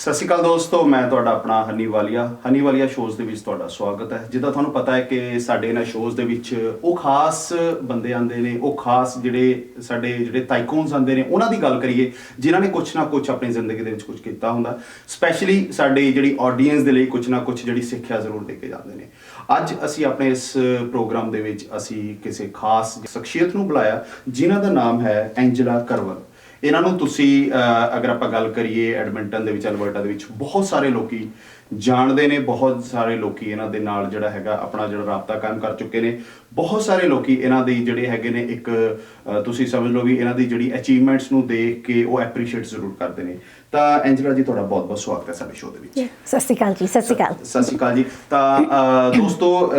ਸਤਿ ਸ਼੍ਰੀ ਅਕਾਲ ਦੋਸਤੋ, ਮੈਂ ਤੁਹਾਡਾ ਆਪਣਾ ਹਨੀ ਵਾਲੀਆ ਸ਼ੋਜ਼ ਦੇ ਵਿੱਚ ਤੁਹਾਡਾ ਸਵਾਗਤ ਹੈ। ਜਿੱਦਾਂ ਤੁਹਾਨੂੰ ਪਤਾ ਹੈ ਕਿ ਸਾਡੇ ਇਹਨਾਂ ਸ਼ੋਜ਼ ਦੇ ਵਿੱਚ ਉਹ ਖਾਸ ਬੰਦੇ ਆਉਂਦੇ ਨੇ, ਉਹ ਖਾਸ ਜਿਹੜੇ ਤਾਈਕੂਨਸ ਆਉਂਦੇ ਨੇ, ਉਹਨਾਂ ਦੀ ਗੱਲ ਕਰੀਏ ਜਿਨ੍ਹਾਂ ਨੇ ਕੁਛ ਨਾ ਕੁਛ ਆਪਣੀ ਜ਼ਿੰਦਗੀ ਦੇ ਵਿੱਚ ਕੁਛ ਕੀਤਾ ਹੁੰਦਾ। ਸਪੈਸ਼ਲੀ ਸਾਡੀ ਜਿਹੜੀ ਆਡੀਅנס ਦੇ ਲਈ ਕੁਛ ਨਾ ਕੁਛ ਜਿਹੜੀ ਸਿੱਖਿਆ ਜ਼ਰੂਰ ਦੇ ਕੇ ਜਾਂਦੇ ਨੇ। ਅੱਜ ਅਸੀਂ ਆਪਣੇ ਇਸ ਪ੍ਰੋਗਰਾਮ ਦੇ ਵਿੱਚ ਅਸੀਂ ਕਿਸੇ ਖਾਸ ਸ਼ਖਸੀਅਤ ਨੂੰ ਬੁਲਾਇਆ ਜਿਨ੍ਹਾਂ ਦਾ ਨਾਮ ਹੈ ਐਂਜਲਾ ਕਰਵਲ। ਇਹਨਾਂ ਨੂੰ ਤੁਸੀਂ ਅਗਰ ਆਪਾਂ ਗੱਲ ਕਰੀਏ ਐਡਮਿੰਟਨ ਦੇ ਵਿੱਚ, ਅਲਬਰਟਾ ਦੇ ਵਿੱਚ ਬਹੁਤ ਸਾਰੇ ਲੋਕੀ ਜਾਣਦੇ ਨੇ, ਬਹੁਤ ਸਾਰੇ ਲੋਕੀ ਇਹਨਾਂ ਦੇ ਨਾਲ ਜਿਹੜਾ ਹੈਗਾ ਆਪਣਾ ਜਿਹੜਾ ਰਾਬਤਾ ਕਾਇਮ ਕਰ ਚੁੱਕੇ ਨੇ। ਬਹੁਤ ਸਾਰੇ ਲੋਕੀ ਇਹਨਾਂ ਦੀ ਜਿਹੜੇ ਹੈਗੇ ਨੇ ਇੱਕ ਤੁਸੀਂ ਸਮਝ ਲਓ ਵੀ ਇਹਨਾਂ ਦੀ ਜਿਹੜੀ ਅਚੀਵਮੈਂਟਸ ਨੂੰ ਦੇਖ ਕੇ ਉਹ ਐਪਰੀਸ਼ੀਏਟ ਜ਼ਰੂਰ ਕਰਦੇ ਨੇ। ਤਾਂ ਐਂਜਲਾ ਜੀ, ਤੁਹਾਡਾ ਬਹੁਤ ਬਹੁਤ ਸਵਾਗਤ ਹੈ ਸਾਡੇ ਸ਼ੋਅ ਦੇ ਵਿੱਚ। ਸਤਿ ਸ਼੍ਰੀ ਅਕਾਲ ਜੀ। ਸਤਿ ਸ਼੍ਰੀ ਅਕਾਲ ਜੀ। ਤਾਂ ਦੋਸਤੋ,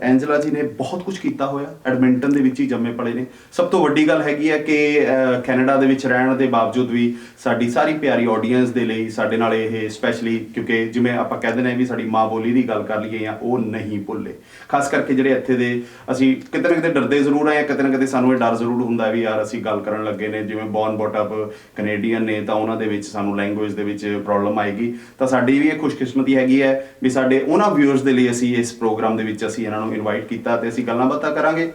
ਐਂਜਲਾ ਜੀ ਨੇ ਬਹੁਤ ਕੁਝ ਕੀਤਾ ਹੋਇਆ, ਐਡਮਿੰਟਨ ਦੇ ਵਿੱਚ ਹੀ ਜੰਮੇ ਪਲੇ ਨੇ। ਸਭ ਤੋਂ ਵੱਡੀ ਗੱਲ ਹੈਗੀ ਹੈ ਕਿ ਕੈਨੇਡਾ ਦੇ ਵਿੱਚ ਰਹਿਣ ਦੇ ਬਾਵਜੂਦ ਵੀ ਸਾਡੀ ਸਾਰੀ ਪਿਆਰੀ ਆਡੀਅנס ਦੇ ਲਈ ਸਾਡੇ ਨਾਲ ਇਹ ਸਪੈਸ਼ਲੀ, ਕਿਉਂਕਿ ਜਿਵੇਂ ਆਪਾਂ ਕਹਿੰਦੇ ਨੇ ਵੀ ਸਾਡੀ ਮਾਂ ਬੋਲੀ ਦੀ ਗੱਲ ਕਰ ਲਈਏ ਜਾਂ ਉਹ ਨਹੀਂ ਭੁੱਲੇ। ਖਾਸ ਕਰਕੇ ਜਿਹੜੇ ਇੱਥੇ ਦੇ ਅਸੀਂ ਕਿਤੇ ਨਾ ਕਿਤੇ ਡਰਦੇ ਜ਼ਰੂਰ ਆਏ, ਕਿਤੇ ਨਾ ਕਿਤੇ ਸਾਨੂੰ ਇਹ ਡਰ ਜ਼ਰੂਰ ਹੁੰਦਾ ਵੀ ਯਾਰ ਅਸੀਂ ਗੱਲ ਕਰਨ ਲੱਗੇ ਨੇ, ਜਿਵੇਂ ਬੌਰਨ ਬੌਟ ਅਪ ਕੈਨੇਡੀਅਨ ਨੇ, ਤਾਂ ਉਹਨਾਂ ਦੇ ਵਿੱਚ ਸਾਨੂੰ ਲੈਂਗੁਏਜ ਦੇ ਵਿੱਚ ਪ੍ਰੋਬਲਮ ਆਏਗੀ। ਤਾਂ ਸਾਡੀ ਵੀ ਇਹ ਖੁਸ਼ਕਿਸਮਤੀ ਹੈਗੀ ਹੈ ਵੀ ਸਾਡੇ ਉਹਨਾਂ ਵਿਊਅਰਸ ਦੇ ਲਈ ਅਸੀਂ ਇਸ ਪ੍ਰੋਗਰਾਮ ਦੇ ਵਿੱਚ ਅਸੀਂ ਇਹਨਾਂ ਨੂੰ ਇਨਵਾਈਟ ਕੀਤਾ ਤੇ ਅਸੀਂ ਗੱਲਾਂ ਬਾਤਾਂ ਕਰਾਂਗੇ।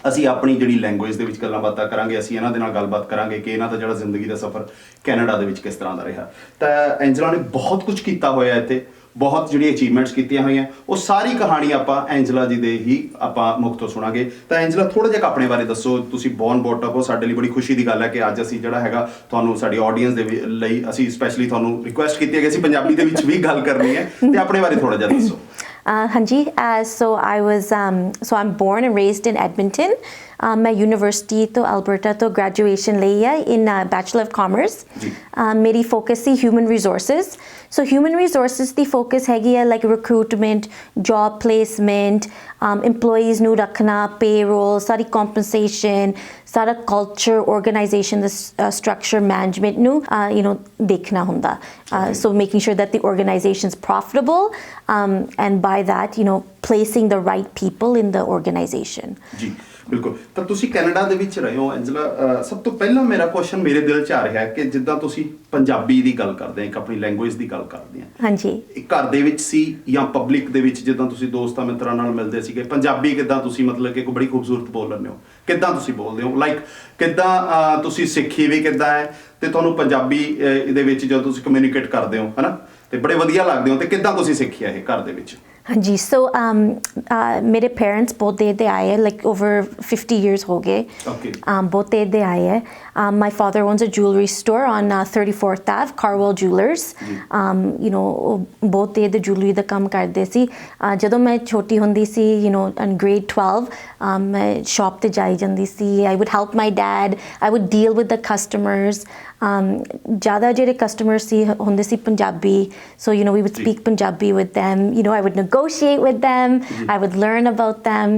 ਅਸੀਂ ਆਪਣੀ ਜਿਹੜੀ ਲੈਂਗੁਏਜ ਦੇ ਵਿੱਚ ਗੱਲਾਂ ਬਾਤਾਂ ਕਰਾਂਗੇ, ਅਸੀਂ ਇਹਨਾਂ ਦੇ ਨਾਲ ਗੱਲਬਾਤ ਕਰਾਂਗੇ ਕਿ ਇਹਨਾਂ ਦਾ ਜਿਹੜਾ ਜ਼ਿੰਦਗੀ ਦਾ ਸਫ਼ਰ ਕੈਨੇਡਾ ਦੇ ਵਿੱਚ ਕਿਸ ਤਰ੍ਹਾਂ ਦਾ ਰਿਹਾ। ਤਾਂ ਐਂਜਲਾ ਨੇ ਬਹੁਤ ਕੁਝ ਕੀਤਾ ਹੋਇਆ ਇੱਥੇ, ਬਹੁਤ ਜਿਹੜੀ ਅਚੀਵਮੈਂਟਸ ਕੀਤੀਆਂ ਹੋਈਆਂ। ਉਹ ਸਾਰੀ ਕਹਾਣੀ ਆਪਾਂ ਐਂਜਲਾ ਜੀ ਦੇ ਹੀ ਆਪਾਂ ਮੁਖ ਤੋਂ ਸੁਣਾਂਗੇ। ਤਾਂ ਐਂਜਲਾ, ਥੋੜ੍ਹਾ ਜਿਹਾ ਆਪਣੇ ਬਾਰੇ ਦੱਸੋ। ਤੁਸੀਂ ਬੌਰਨ ਬੌਟ ਅਪ ਹੋ, ਸਾਡੇ ਲਈ ਬੜੀ ਖੁਸ਼ੀ ਦੀ ਗੱਲ ਹੈ ਕਿ ਅੱਜ ਅਸੀਂ ਜਿਹੜਾ ਹੈਗਾ ਤੁਹਾਨੂੰ ਸਾਡੀ ਆਡੀਅנס ਦੇ ਲਈ ਅਸੀਂ ਸਪੈਸ਼ਲੀ ਤੁਹਾਨੂੰ ਰਿਕੁਐਸਟ ਕੀਤੀ ਹੈ ਕਿ ਅਸੀਂ ਪੰਜਾਬੀ ਦੇ ਵਿੱਚ ਵੀ ਗੱਲ ਕਰਨੀ ਹੈ, ਤੇ ਆਪਣੇ ਬਾਰੇ ਥੋੜ੍ਹਾ ਜਿਹਾ ਦੱਸੋ। ਹਾਂਜੀ, so I'm born and raised in Edmonton. मैं यूनिवर्सिटी तो अल्बर्टा तो ग्रेजुएशन ਲਈ ਹੈ in Bachelor of Commerce। ਮੇਰੀ ਫੋਕਸ ਸੀ ਹਿਊਮਨ ਰਿਸੋਰਸਿਸ। ਸੋ ਹਿਊਮਨ ਰਿਸੋਰਸਿਸ ਦੀ ਫੋਕਸ ਹੈਗੀ ਹੈ like recruitment, job placement, EMPLOYEES ਨੂੰ ਰੱਖਣਾ, ਪੇਰੋਲ, ਸਾਰੀ ਕੰਪਨਸੇਸ਼ਨ, ਸਾਰਾ ਕਲਚਰ, ਆਰਗੇਨਾਈਜੇਸ਼ਨ ਦਾ ਸਟਰਕਚਰ, ਮੈਨੇਜਮੈਂਟ ਨੂੰ ਦੇਖਣਾ ਹੁੰਦਾ। So making sure that the organization is profitable, and by that placing the right people in the organization। ਜੀ ਬਿਲਕੁਲ। ਤਾਂ ਤੁਸੀਂ ਕੈਨੇਡਾ ਦੇ ਵਿੱਚ ਰਹੇ ਹੋ ਐਂਜਲਾ। ਸਭ ਤੋਂ ਪਹਿਲਾਂ ਮੇਰਾ ਕੁਐਸਚਨ ਮੇਰੇ ਦਿਲ 'ਚ ਆ ਰਿਹਾ ਕਿ ਜਿੱਦਾਂ ਤੁਸੀਂ ਪੰਜਾਬੀ ਦੀ ਗੱਲ ਕਰਦੇ ਆ, ਇੱਕ ਆਪਣੀ ਲੈਂਗੁਏਜ ਦੀ ਗੱਲ ਕਰਦੇ ਆ, ਹਾਂਜੀ, ਘਰ ਦੇ ਵਿੱਚ ਸੀ ਜਾਂ ਪਬਲਿਕ ਦੇ ਵਿੱਚ ਜਿੱਦਾਂ ਤੁਸੀਂ ਦੋਸਤਾਂ ਮਿੱਤਰਾਂ ਨਾਲ ਮਿਲਦੇ ਸੀਗੇ, ਪੰਜਾਬੀ ਕਿੱਦਾਂ ਤੁਸੀਂ ਮਤਲਬ ਕਿ ਕੋਈ ਬੜੀ ਖੂਬਸੂਰਤ ਬੋਲ ਲੈਂਦੇ ਹੋ, ਕਿੱਦਾਂ ਤੁਸੀਂ ਬੋਲਦੇ ਹੋ, ਲਾਈਕ ਕਿੱਦਾਂ ਤੁਸੀਂ ਸਿੱਖੀ ਵੀ ਕਿੱਦਾਂ ਹੈ, ਤੇ ਤੁਹਾਨੂੰ ਪੰਜਾਬੀ ਦੇ ਵਿੱਚ ਜਦੋਂ ਤੁਸੀਂ ਕਮਿਊਨੀਕੇਟ ਕਰਦੇ ਹੋ ਹੈ ਨਾ, ਤੇ ਬੜੇ ਵਧੀਆ ਲੱਗਦੇ ਹੋ, ਤੇ ਕਿੱਦਾਂ ਤੁਸੀਂ ਸਿੱਖਿਆ ਇਹ ਘਰ ਦੇ ਵਿੱਚ? ਹਾਂਜੀ, ਸੋ ਮੇਰੇ ਪੇਰੈਂਟਸ ਬਹੁਤ ਦੇਰ ਦੇ ਆਏ ਹੈ, ਲਾਈਕ ਓਵਰ 50 years ਹੋ ਗਏ। ਬਹੁਤ ਦੇਰ ਦੇ ਆਏ ਹੈ। My father owns a jewellery store on 34th Ave, Carwell Jewelers। ਬਹੁਤ ਦੇਰ ਦੇ ਜੂਲਰੀ ਦਾ ਕੰਮ ਕਰਦੇ ਸੀ। ਜਦੋਂ ਮੈਂ ਛੋਟੀ ਹੁੰਦੀ ਸੀ, ਇਨ grade 12, ਮੈਂ ਸ਼ੌਪ 'ਤੇ ਜਾਈ ਜਾਂਦੀ ਸੀ। I would help my dad, I would deal with the customers. ਜ਼ਿਆਦਾ ਜਿਹੜੇ ਕਸਟਮਰ ਸੀ ਹੁੰਦੇ ਸੀ ਪੰਜਾਬੀ, ਸੋ we would speak Punjabi with them, I would negotiate with them, I would learn about them,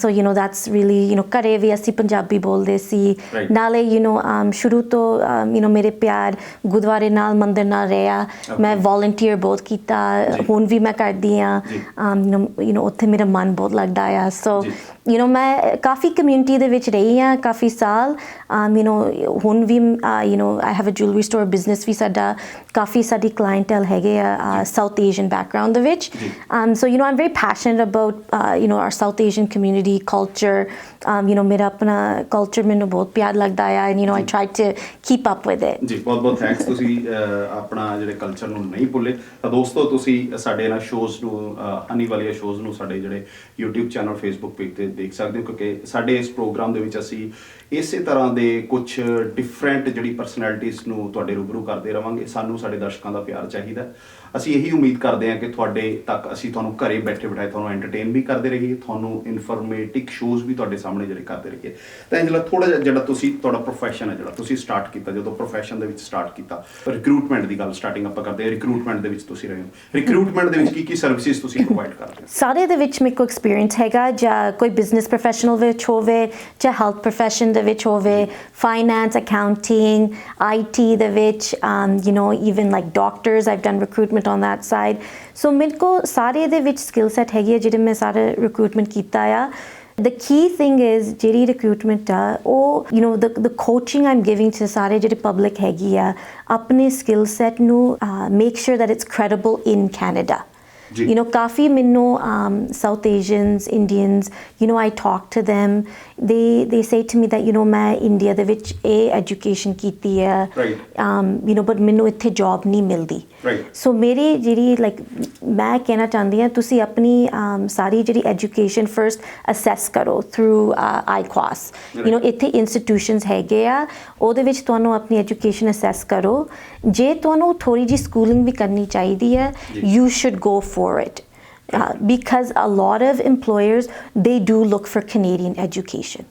so that's really ਘਰੇ ਵੀ ਅਸੀਂ ਪੰਜਾਬੀ ਬੋਲਦੇ ਸੀ। ਨਾਲੇ ਸ਼ੁਰੂ ਤੋਂ ਮੇਰੇ ਪਿਆਰ ਗੁਰਦੁਆਰੇ ਨਾਲ, ਮੰਦਿਰ ਨਾਲ ਰਿਹਾ। ਮੈਂ ਵੋਲੰਟੀਅਰ ਬਹੁਤ ਕੀਤਾ, ਹੁਣ ਵੀ ਮੈਂ ਕਰਦੀ ਹਾਂ। ਉੱਥੇ ਮੇਰਾ ਮਨ ਬਹੁਤ ਲੱਗਦਾ ਆ। ਸੋ ਮੈਂ ਕਾਫੀ ਕਮਿਊਨਿਟੀ ਦੇ ਵਿੱਚ ਰਹੀ ਹਾਂ ਕਾਫੀ ਸਾਲ। ਹੁਣ ਵੀ I have a jewelry store business ਵੀ ਸਾਡਾ, ਕਾਫੀ ਸਾਡੀ ਕਲਾਇੰਟੇਲ ਹੈਗੇ ਆ ਸਾਊਥ ਏਸ਼ੀਅਨ ਬੈਕਗਰਾਊਂਡ ਦੇ ਵਿੱਚ। So I'm very passionate about our South Asian community culture। ਮੇਰਾ ਆਪਣਾ ਕਲਚਰ ਮੈਨੂੰ ਬਹੁਤ ਪਿਆਰ ਲੱਗਦਾ ਆ, and I try to keep up with it। ਜੀ ਬਹੁਤ ਬਹੁਤ ਥੈਂਕਸ। ਤੁਸੀਂ ਆਪਣਾ ਜਿਹੜੇ ਕਲਚਰ ਨੂੰ ਨਹੀਂ ਭੁੱਲੇ। ਤਾਂ ਦੋਸਤੋ, ਤੁਸੀਂ ਸਾਡੇ ਇਹਨਾਂ ਸ਼ੋਜ਼ ਨੂੰ, ਹਨੀ ਵਾਲੀਆ ਸ਼ੋਜ਼ ਨੂੰ ਸਾਡੇ ਜਿਹੜੇ YouTube ਚੈਨਲ, Facebook ਪੇਜ 'ਤੇ ਦੇਖ ਸਕਦੇ ਹੋ, ਕਿਉਂਕਿ ਸਾਡੇ ਇਸ ਪ੍ਰੋਗਰਾਮ ਦੇ ਵਿੱਚ ਅਸੀਂ ਇਸੇ ਤਰ੍ਹਾਂ ਦੇ ਕੁਛ ਡਿਫਰੈਂਟ ਜਿਹੜੀ ਪਰਸਨੈਲਿਟੀਜ਼ ਨੂੰ ਤੁਹਾਡੇ ਰੂਬਰੂ ਕਰਦੇ ਰਵਾਂਗੇ। ਸਾਨੂੰ ਸਾਡੇ ਦਰਸ਼ਕਾਂ ਦਾ ਪਿਆਰ ਚਾਹੀਦਾ। ਅਸੀਂ ਇਹੀ ਉਮੀਦ ਕਰਦੇ ਹਾਂ ਕਿ ਤੁਹਾਡੇ ਤੱਕ ਅਸੀਂ ਤੁਹਾਨੂੰ ਘਰੇ ਬੈਠੇ ਬਿਠਾਏ ਤੁਹਾਨੂੰ ਐਂਟਰਟੇਨ ਵੀ ਕਰਦੇ ਰਹੀਏ, ਤੁਹਾਨੂੰ ਇਨਫੋਰਮੇਟਿਵ ਸ਼ੋਜ਼ ਵੀ ਤੁਹਾਡੇ ਸਾਹਮਣੇ ਜਿਹੜੇ ਕਰਦੇ ਰਹੀਏ। ਤਾਂ ਐਂਜਲਾ, ਥੋੜ੍ਹਾ ਜਿਹਾ ਜਿਹੜਾ ਤੁਸੀਂ ਤੁਹਾਡਾ ਪ੍ਰੋਫੈਸ਼ਨ ਹੈ, ਜਿਹੜਾ ਤੁਸੀਂ ਸਟਾਰਟ ਕੀਤਾ, ਜਦੋਂ ਪ੍ਰੋਫੈਸ਼ਨ ਦੇ ਵਿੱਚ ਸਟਾਰਟ ਕੀਤਾ, ਰਿਕਰੂਟਮੈਂਟ ਦੀ ਗੱਲ ਸਟਾਰਟਿੰਗ ਆਪਾਂ ਕਰਦੇ ਹਾਂ। ਰਿਕਰੂਟਮੈਂਟ ਦੇ ਵਿੱਚ ਤੁਸੀਂ ਰਹੇ ਹੋ, ਰਿਕਰੂਟਮੈਂਟ ਦੇ ਵਿੱਚ ਕੀ ਸਰਵਿਸਿਜ਼ ਤੁਸੀਂ ਪ੍ਰੋਵਾਈਡ ਕਰਦੇ ਹੋ? ਸਾਰੇ ਦੇ ਵਿੱਚ ਮੇਰੇ ਕੋਲ ਐਕਸਪੀਰੀਅੰਸ ਹੈਗਾ, ਜਾਂ ਕੋਈ ਬਿਜ਼ਨਸ ਪ੍ਰੋਫੈਸ਼ਨਲ ਵਿੱਚ ਹੋਵੇ, ਜਾਂ ਹੈਲਥ ਪ੍ਰੋਫੈਸ਼ਨ ਦੇ ਵਿੱਚ ਹੋਵੇ, ਫਾਈਨੈਂਸ, ਅਕਾਊਂਟਿੰਗ, IT ਦੇ ਵਿੱਚ, even like doctors, I've done recruitment on that side। So ਮੇਰੇ ਕੋਲ ਸਾਰੇ ਦੇ ਵਿੱਚ ਸਕਿੱਲ ਸੈਟ ਹੈਗੀ ਹੈ ਜਿਹੜੇ ਮੈਂ ਸਾਰੇ ਰਿਕਰੂਟਮੈਂਟ ਕੀਤਾ ਆ। The key thing is ਜਿਹੜੀ recruitment ਆ ਉਹ the coaching I'm giving to ਸਾਰੇ ਜਿਹੜੇ public ਹੈਗੀ ਆ ਆਪਣੇ skill set ਨੂੰ make sure that it's credible in Canada. Kafi minno South Asians, Indians, I talk to them. They say to me that मैं India ਦੇ ਵਿੱਚ ਇਹ education ਕੀਤੀ ਹੈ, but ਮੈਨੂੰ ਇੱਥੇ job ਨਹੀਂ ਮਿਲਦੀ. So ਮੇਰੀ ਜਿਹੜੀ ਮੈਂ ਕਹਿਣਾ ਚਾਹੁੰਦੀ ਹਾਂ ਤੁਸੀਂ ਆਪਣੀ ਸਾਰੀ ਜਿਹੜੀ education first assess ਕਰੋ through IQUAS. ਇੱਥੇ institutions ਹੈਗੇ ਆ ਉਹਦੇ ਵਿੱਚ ਤੁਹਾਨੂੰ ਆਪਣੀ education assess ਕਰੋ. ਜੇ ਤੁਹਾਨੂੰ ਥੋੜੀ ਜਿਹੀ schooling ਵੀ ਕਰਨੀ ਚਾਹੀਦੀ ਹੈ, you should go for it. Because a lot of employers, they do look for Canadian education.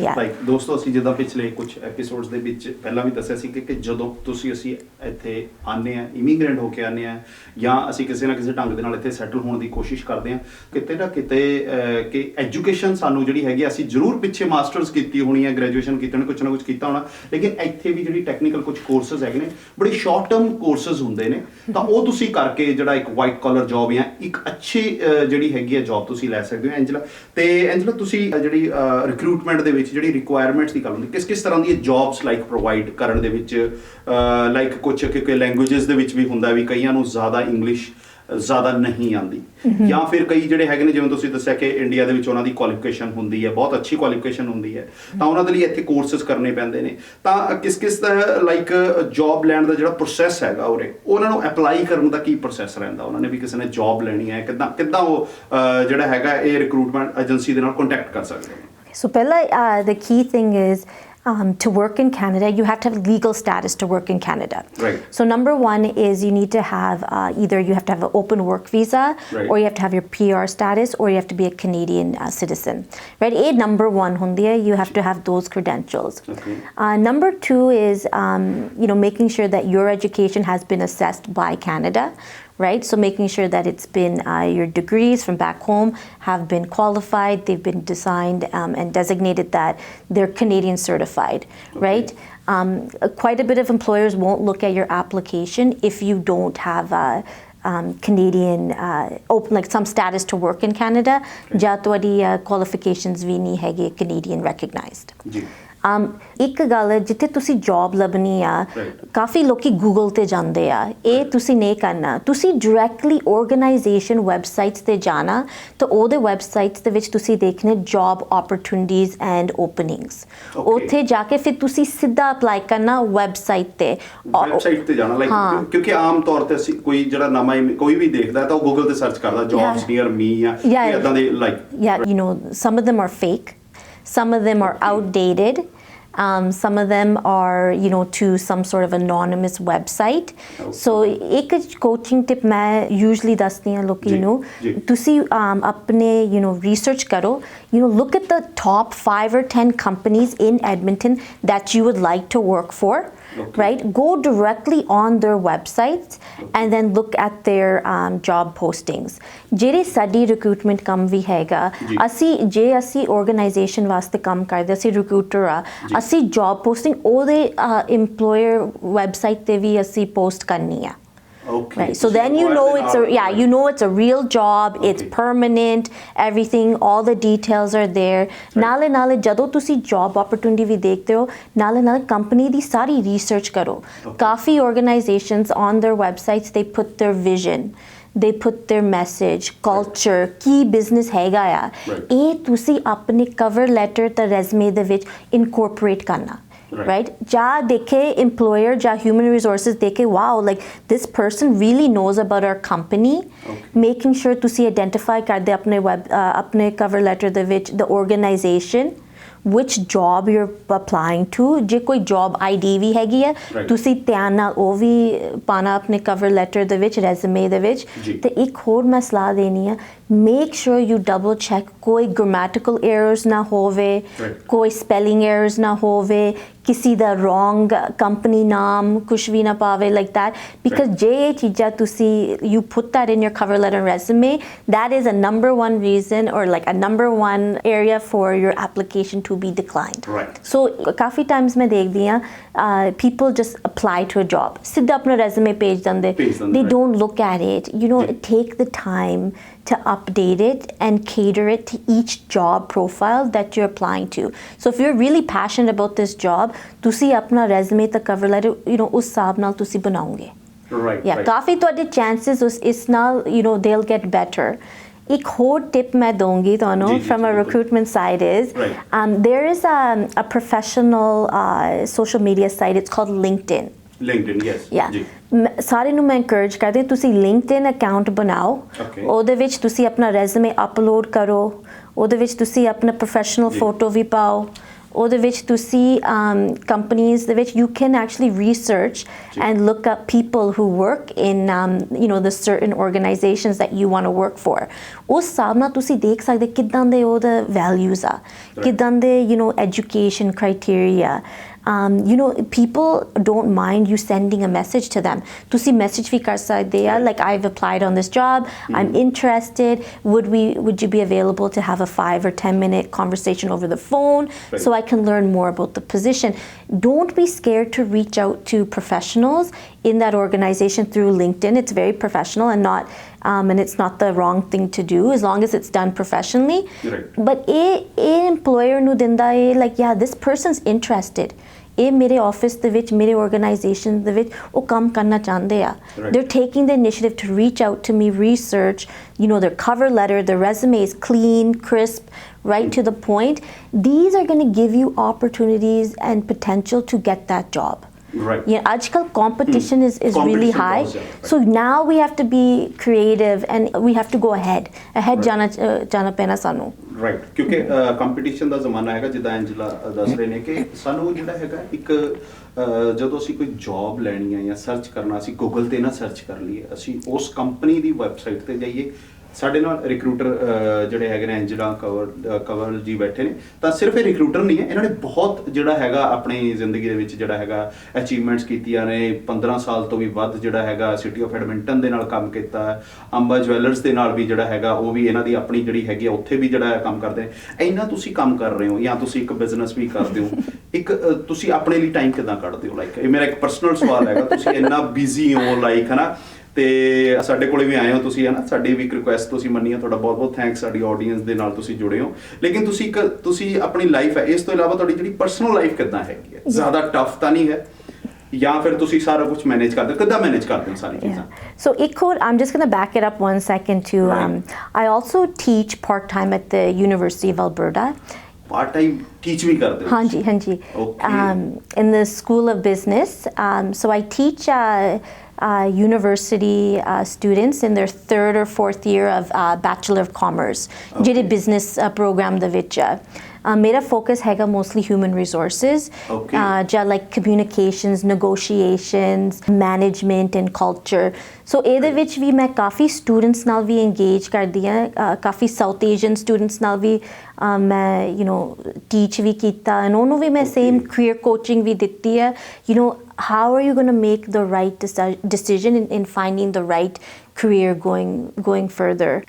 Like ਦੋਸਤੋ ਅਸੀਂ ਜਿੱਦਾਂ ਪਿਛਲੇ ਕੁਝ ਐਪੀਸੋਡਸ ਦੇ ਵਿੱਚ ਪਹਿਲਾਂ ਵੀ ਦੱਸਿਆ ਸੀ ਕਿ ਜਦੋਂ ਅਸੀਂ ਇੱਥੇ ਆਨੇ ਆ ਇਮੀਗ੍ਰੈਂਟ ਹੋ ਕੇ ਆਨੇ ਆ ਜਾਂ ਅਸੀਂ ਕਿਸੇ ਨਾ ਕਿਸੇ ਢੰਗ ਦੇ ਨਾਲ ਇੱਥੇ ਸੈਟਲ ਹੋਣ ਦੀ ਕੋਸ਼ਿਸ਼ ਕਰਦੇ ਆ ਕਿਤੇ ਨਾ ਕਿਤੇ ਕਿ ਐਜੂਕੇਸ਼ਨ ਸਾਨੂੰ ਜਿਹੜੀ ਹੈਗੀ ਅਸੀਂ ਜ਼ਰੂਰ ਪਿੱਛੇ ਮਾਸਟਰਸ ਕੀਤੀ ਹੋਣੀ ਹੈ, ਗ੍ਰੈਜੂਏਸ਼ਨ ਕੀਤੀ ਹੋਣੀ, ਕੁਛ ਨਾ ਕੁਛ ਕੀਤਾ ਹੋਣਾ, ਲੇਕਿਨ ਇੱਥੇ ਵੀ ਜਿਹੜੀ ਟੈਕਨੀਕਲ ਕੁਝ ਕੋਰਸਸ ਹੈਗੇ ਨੇ ਬੜੇ ਸ਼ਾਰਟ ਟਰਮ ਕੋਰਸਸ ਹੁੰਦੇ ਨੇ ਤਾਂ ਉਹ ਤੁਸੀਂ ਕਰਕੇ ਜਿਹੜਾ ਇੱਕ ਵਾਈਟ ਕਾਲਰ ਜੌਬ ਜਾਂ ਇੱਕ ਅੱਛੀ ਜਿਹੜੀ ਹੈਗੀ ਹੈ ਜੌਬ ਤੁਸੀਂ ਲੈ ਸਕਦੇ ਹੋ। ਐਂਜਲਾ ਤੁਸੀਂ ਜਿਹੜੀ ਰਿਕਰੂਟਮੈਂਟ ਦੇ ਵਿੱਚ ਜਿਹੜੀ ਰਿਕੁਆਇਰਮੈਂਟਸ ਦੀ ਗੱਲ ਹੁੰਦੀ ਕਿਸ ਤਰ੍ਹਾਂ ਦੀ ਜੌਬਸ ਲਾਈਕ ਪ੍ਰੋਵਾਈਡ ਕਰਨ ਦੇ ਵਿੱਚ ਲਾਈਕ ਕੁਝ ਕਿ ਲੈਂਗੁਏਜਸ ਦੇ ਵਿੱਚ ਵੀ ਹੁੰਦਾ ਵੀ ਕਈਆਂ ਨੂੰ ਜ਼ਿਆਦਾ ਇੰਗਲਿਸ਼ ਜ਼ਿਆਦਾ ਨਹੀਂ ਆਉਂਦੀ ਜਾਂ ਫਿਰ ਕਈ ਜਿਹੜੇ ਹੈਗੇ ਨੇ ਜਿਵੇਂ ਤੁਸੀਂ ਦੱਸਿਆ ਕਿ ਇੰਡੀਆ ਦੇ ਵਿੱਚ ਉਹਨਾਂ ਦੀ ਕੁਆਲੀਫਿਕੇਸ਼ਨ ਹੁੰਦੀ ਹੈ, ਬਹੁਤ ਅੱਛੀ ਕੁਆਲੀਫਿਕੇਸ਼ਨ ਹੁੰਦੀ ਹੈ ਤਾਂ ਉਹਨਾਂ ਦੇ ਲਈ ਇੱਥੇ ਕੋਰਸਸ ਕਰਨੇ ਪੈਂਦੇ ਨੇ ਤਾਂ ਕਿਸ ਦਾ ਲਾਈਕ ਜੌਬ ਲੈਣ ਦਾ ਜਿਹੜਾ ਪ੍ਰੋਸੈਸ ਹੈਗਾ ਉਰੇ ਉਹਨਾਂ ਨੂੰ ਅਪਲਾਈ ਕਰਨ ਦਾ ਕੀ ਪ੍ਰੋਸੈਸ ਰਹਿੰਦਾ, ਉਹਨਾਂ ਨੇ ਵੀ ਕਿਸੇ ਨੇ ਜੌਬ ਲੈਣੀ ਹੈ ਕਿੱਦਾਂ ਉਹ ਜਿਹੜਾ ਹੈਗਾ ਇਹ ਰਿਕਰੂਟਮੈਂਟ ਏਜੰਸੀ ਦੇ ਨਾਲ ਕੰਟੈਕਟ ਕਰ ਸਕਦੇ ਨੇ? So Pella, the key thing is to work in Canada, you have to have legal status to work in Canada. Right. So number one is you need to have either you have to have an open work visa, or you have to have your PR status, or you have to be a Canadian citizen. Right? Number one hundi hai, you have to have those credentials. Okay. Number two is making sure that your education has been assessed by Canada. Right, so making sure that it's been your degrees from back home have been qualified, they've been designed and designated that they're Canadian certified. Okay. Right, quite a bit of employers won't look at your application if you don't have Canadian open like some status to work in Canada. Ja tuadi qualifications vi nahi hege Canadian recognized. ਇੱਕ ਗੱਲ ਹੈ ਜਿੱਥੇ ਤੁਸੀਂ job ਲੱਭਣੀ ਆ ਕਾਫੀ ਲੋਕੀ Google ਤੇ ਜਾਂਦੇ ਆ, ਇਹ ਤੁਸੀਂ ਨਹੀਂ ਕਰਨਾ, ਤੁਸੀਂ ਡਾਇਰੈਕਟਲੀ ਆਰਗੇਨਾਈਜੇਸ਼ਨ ਵੈਬਸਾਈਟਸ ਤੇ ਜਾਣਾ ਤਾਂ ਉਹਦੇ ਵੈਬਸਾਈਟਸ ਦੇ ਵਿੱਚ ਤੁਸੀਂ ਦੇਖਣੇ ਜੌਬ ਓਪਰਚੁਨਿਟੀਜ਼ ਐਂਡ ਓਪਨਿੰਗਸ, ਉੱਥੇ ਜਾ ਕੇ ਫਿਰ ਤੁਸੀਂ ਸਿੱਧਾ ਅਪਲਾਈ ਕਰਨਾ ਵੈਬਸਾਈਟ ਤੇ ਜਾਣਾ ਲਾਈਕ ਕਿਉਂਕਿ ਆਮ ਤੌਰ ਤੇ ਅਸੀਂ ਕੋਈ ਜਿਹੜਾ ਨਵਾਂ ਕੋਈ ਵੀ ਦੇਖਦਾ ਤਾਂ ਉਹ ਗੂਗਲ ਤੇ ਸਰਚ ਕਰਦਾ ਜੌਬਸ ਨੀਅਰ ਮੀ ਜਾਂ ਇਦਾਂ ਦੇ like some of them are fake. Some of them are outdated. Some of them are, to some sort of anonymous website. Okay. So, एक coaching tip मैं usually ਦੱਸਦੀ ਹਾਂ ਲੋਕੀ ਨੂੰ ਤੁਸੀਂ ਆਪਣੇ research ਕਰੋ, look at the top 5 or 10 companies in Edmonton that you would like to work for. Okay. Right? Go directly on their websites and then look at their job postings. ਜਿਹੜੇ ਸਾਡੀ recruitment ਕੰਮ ਵੀ ਹੈਗਾ ਅਸੀਂ organization ਵਾਸਤੇ ਕੰਮ ਕਰਦੇ ਅਸੀਂ recruiter ਆ ਅਸੀਂ job posting ਉਹਦੇ employer website ਤੇ ਵੀ ਅਸੀਂ post ਕਰਨੀ ਆ. Okay. Right. So then it's a real job. Okay. It's permanent. Everything, all the details are there. Naale ਜਦੋਂ ਤੁਸੀਂ job opportunity ਵੀ ਦੇਖਦੇ ਹੋ ਨਾਲੇ company ਦੀ ਸਾਰੀ research ਕਰੋ. ਕਾਫੀ organizations on their websites they put their vision. They put their message, culture, Ki business ਹੈਗਾ ਆ ਇਹ ਤੁਸੀਂ ਆਪਣੇ cover letter ਤੇ resume ਦੇ ਵਿੱਚ incorporate ਕਰਨਾ. Right? Ja dekhe employer, ja human resources dekhe, wow, like this person really knows about our company. Okay. Making sure to see identify karde apne cover letter de vich the organization, which job you're applying to. Je koi job ID vi hegi hai tusi ਧਿਆਨ ਨਾਲ ਉਹ ਵੀ ਪਾਣਾ ਆਪਣੇ cover letter ਦੇ ਵਿੱਚ resume ਦੇ ਵਿੱਚ ਤੇ ਇੱਕ ਹੋਰ ਮੈਂ ਸਲਾਹ ਦੇਣੀ ਆ make sure you double check ਕੋਈ grammatical errors ਨਾ ਹੋਵੇ ਕੋਈ spelling errors ਨਾ ਹੋਵੇ ਕਿਸੇ ਦਾ wrong company ਨਾਮ ਕੁਛ ਵੀ ਨਾ ਪਾਵੇ like that because ਜੇ ਇਹ ਚੀਜ਼ਾਂ ਤੁਸੀਂ you put that in your cover letter and resume that is a number one reason or like a number one area for your application to be declined. Right. So काफ़ी times मैं देखदी हाँ people just apply to a job सिद्धा अपना resume page दंदे they right. don't look at it, you know, take the time to update it and cater it to each job profile that you're applying to. So if you're really passionate about this job ਤੁਸੀਂ ਆਪਣਾ resume ਤੇ cover letter, you know, ਉਸ ਹਿਸਾਬ ਨਾਲ ਤੁਸੀਂ ਬਣਾਓਗੇ. Right, Yeah, right. ਕਾਫੀ ਤੁਹਾਡੇ chances ਇਸ ਨਾਲ, you know, they'll get better. ਇੱਕ ਹੋਰ tip ਮੈਂ ਦਊਂਗੀ ਤੁਹਾਨੂੰ from a recruitment side is there is a professional social media site, it's called LinkedIn. LinkedIn, yes. Yeah. ਸਾਰੇ ਨੂੰ ਮੈਂ encourage ਕਰਦੀ ਤੁਸੀਂ LinkedIn account ਬਣਾਓ ਉਹਦੇ ਵਿੱਚ ਤੁਸੀਂ ਆਪਣਾ resume upload ਕਰੋ ਉਹਦੇ ਵਿੱਚ ਤੁਸੀਂ ਆਪਣਾ professional photo ਵੀ ਪਾਓ ਉਹਦੇ ਵਿੱਚ ਤੁਸੀਂ companies ਦੇ ਵਿੱਚ you can actually research and look up people who work in you know the certain organizations that you want to work for ਉਸ ਹਿਸਾਬ ਨਾਲ ਤੁਸੀਂ ਦੇਖ ਸਕਦੇ ਕਿੱਦਾਂ ਦੇ ਉਹਦੇ values ਆ ਕਿੱਦਾਂ ਦੇ you know education criteria you know people don't mind you sending a message to them ਤੁਸੀਂ message ਵੀ ਕਰ ਸਕਦੇ ਆ like I've applied on this job I'm interested would you be available to have a 5 or 10 minute conversation over the phone so I can learn more about the position. Don't be scared to reach out to professionals in that organization through LinkedIn. It's very professional and not and it's not the wrong thing to do as long as it's done professionally. But a employer nu dinda like yeah this person's interested ਇਹ ਮੇਰੇ office ਦੇ ਵਿੱਚ ਮੇਰੇ organisation ਦੇ ਵਿੱਚ ਉਹ ਕੰਮ ਕਰਨਾ ਚਾਹੁੰਦੇ ਆ they're taking the initiative to reach out to me, research, you know, their cover letter, their resume is clean, crisp, right to the point. These are going to give you opportunities and potential to get that job. Right. Yeah, ajkal competition is really high. So now we have to be creative and we have to go ahead jana pena sanu. Right ਕਿਉਂਕਿ competition ਦਾ ਜ਼ਮਾਨਾ ਹੈਗਾ ਜਿੱਦਾਂ Angela ਦੱਸ ਰਹੇ ਨੇ ਕਿ ਸਾਨੂੰ ਜਿਹੜਾ ਹੈਗਾ ਇੱਕ ਜਦੋਂ ਅਸੀਂ ਕੋਈ ਜੌਬ ਲੈਣੀ ਹੈ ਜਾਂ ਸਰਚ ਕਰਨਾ ਅਸੀਂ ਗੂਗਲ ਤੇ ਨਾ ਸਰਚ ਕਰ ਲਈਏ ਅਸੀਂ ਉਸ ਕੰਪਨੀ ਦੀ ਵੈਬਸਾਈਟ ਤੇ ਜਾਈਏ ਸਾਡੇ ਨਾਲ ਰਿਕਰੂਟਰ ਜਿਹੜੇ ਹੈਗੇ ਨੇ ਐਂਜਲਾ ਕਵਲ ਜੀ ਬੈਠੇ ਨੇ ਤਾਂ ਸਿਰਫ ਇਹ ਰਿਕਰੂਟਰ ਨਹੀਂ ਹੈ ਇਹਨਾਂ ਨੇ ਬਹੁਤ ਜਿਹੜਾ ਹੈਗਾ ਆਪਣੀ ਜ਼ਿੰਦਗੀ ਦੇ ਵਿੱਚ ਜਿਹੜਾ ਹੈਗਾ ਅਚੀਵਮੈਂਟਸ ਕੀਤੀਆਂ ਨੇ 15 ਸਾਲ ਤੋਂ ਵੀ ਵੱਧ ਜਿਹੜਾ ਹੈਗਾ ਸਿਟੀ ਆਫ ਐਡਮਿੰਟਨ ਦੇ ਨਾਲ ਕੰਮ ਕੀਤਾ ਅੰਬਾ ਜਵੈਲਰਸ ਦੇ ਨਾਲ ਵੀ ਜਿਹੜਾ ਹੈਗਾ ਉਹ ਵੀ ਇਹਨਾਂ ਦੀ ਆਪਣੀ ਜਿਹੜੀ ਹੈਗੀ ਆ ਉੱਥੇ ਵੀ ਜਿਹੜਾ ਕੰਮ ਕਰਦੇ ਨੇ ਇੰਨਾ ਤੁਸੀਂ ਕੰਮ ਕਰ ਰਹੇ ਹੋ ਜਾਂ ਤੁਸੀਂ ਇੱਕ ਬਿਜ਼ਨਸ ਵੀ ਕਰਦੇ ਹੋ ਇੱਕ ਤੁਸੀਂ ਆਪਣੇ ਲਈ ਟਾਈਮ ਕਿੱਦਾਂ ਕੱਢਦੇ ਹੋ ਲਾਈਕ ਇਹ ਮੇਰਾ ਇੱਕ ਪਰਸਨਲ ਸਵਾਲ ਹੈਗਾ ਤੁਸੀਂ ਇੰਨਾ ਬਿਜ਼ੀ ਹੋ ਲਾਈਕ ਹਨਾ ਤੇ ਸਾਡੇ ਕੋਲੇ ਵੀ ਆਏ ਹੋ ਤੁਸੀਂ ਹੈ ਨਾ ਸਾਡੀ ਵੀ ਰਿਕੁਐਸਟ ਤੁਸੀਂ ਮੰਨੀ ਹੈ ਤੁਹਾਡਾ ਬਹੁਤ ਬਹੁਤ ਥੈਂਕਸ ਸਾਡੀ ਆਡੀਅנס ਦੇ ਨਾਲ ਤੁਸੀਂ ਜੁੜੇ ਹੋ ਲੇਕਿਨ ਤੁਸੀਂ ਆਪਣੀ ਲਾਈਫ ਹੈ ਇਸ ਤੋਂ ਇਲਾਵਾ ਤੁਹਾਡੀ ਜਿਹੜੀ ਪਰਸਨਲ ਲਾਈਫ ਕਿੱਦਾਂ ਹੈਗੀ ਹੈ ਜ਼ਿਆਦਾ ਟਫ ਤਾਂ ਨਹੀਂ ਹੈ ਜਾਂ ਫਿਰ ਤੁਸੀਂ ਸਾਰਾ ਕੁਝ ਮੈਨੇਜ ਕਰਦੇ ਕਿੱਦਾਂ ਮੈਨੇਜ ਕਰਦੇ ਹੋ ਸਾਰੀ ਚੀਜ਼ਾਂ So I'm just going to back it up 1 second too. I also teach part time at the University of Alberta. Part time teach ਵੀ ਕਰਦੇ ਹੋ ਹਾਂਜੀ in the School of Business. So I teach university students in their 3rd or 4th year of Bachelor of Commerce ਜਿਹੜੇ business program ਦੇ ਵਿੱਚ ਮੇਰਾ focus ਹੈਗਾ mostly human resources ਜਾਂ like communications, negotiations, management and culture. So ਇਹਦੇ ਵਿੱਚ ਵੀ ਮੈਂ ਕਾਫੀ students ਨਾਲ ਵੀ engage ਕਰਦੀ ਹਾਂ ਕਾਫੀ South Asian students ਨਾਲ ਵੀ ਮੈਂ you know teach ਵੀ ਕੀਤਾ and ਉਹਨੂੰ ਵੀ ਮੈਂ same career coaching ਵੀ ਦਿੱਤੀ ਹੈ you know how are you going to make the right decision in finding the right career going further.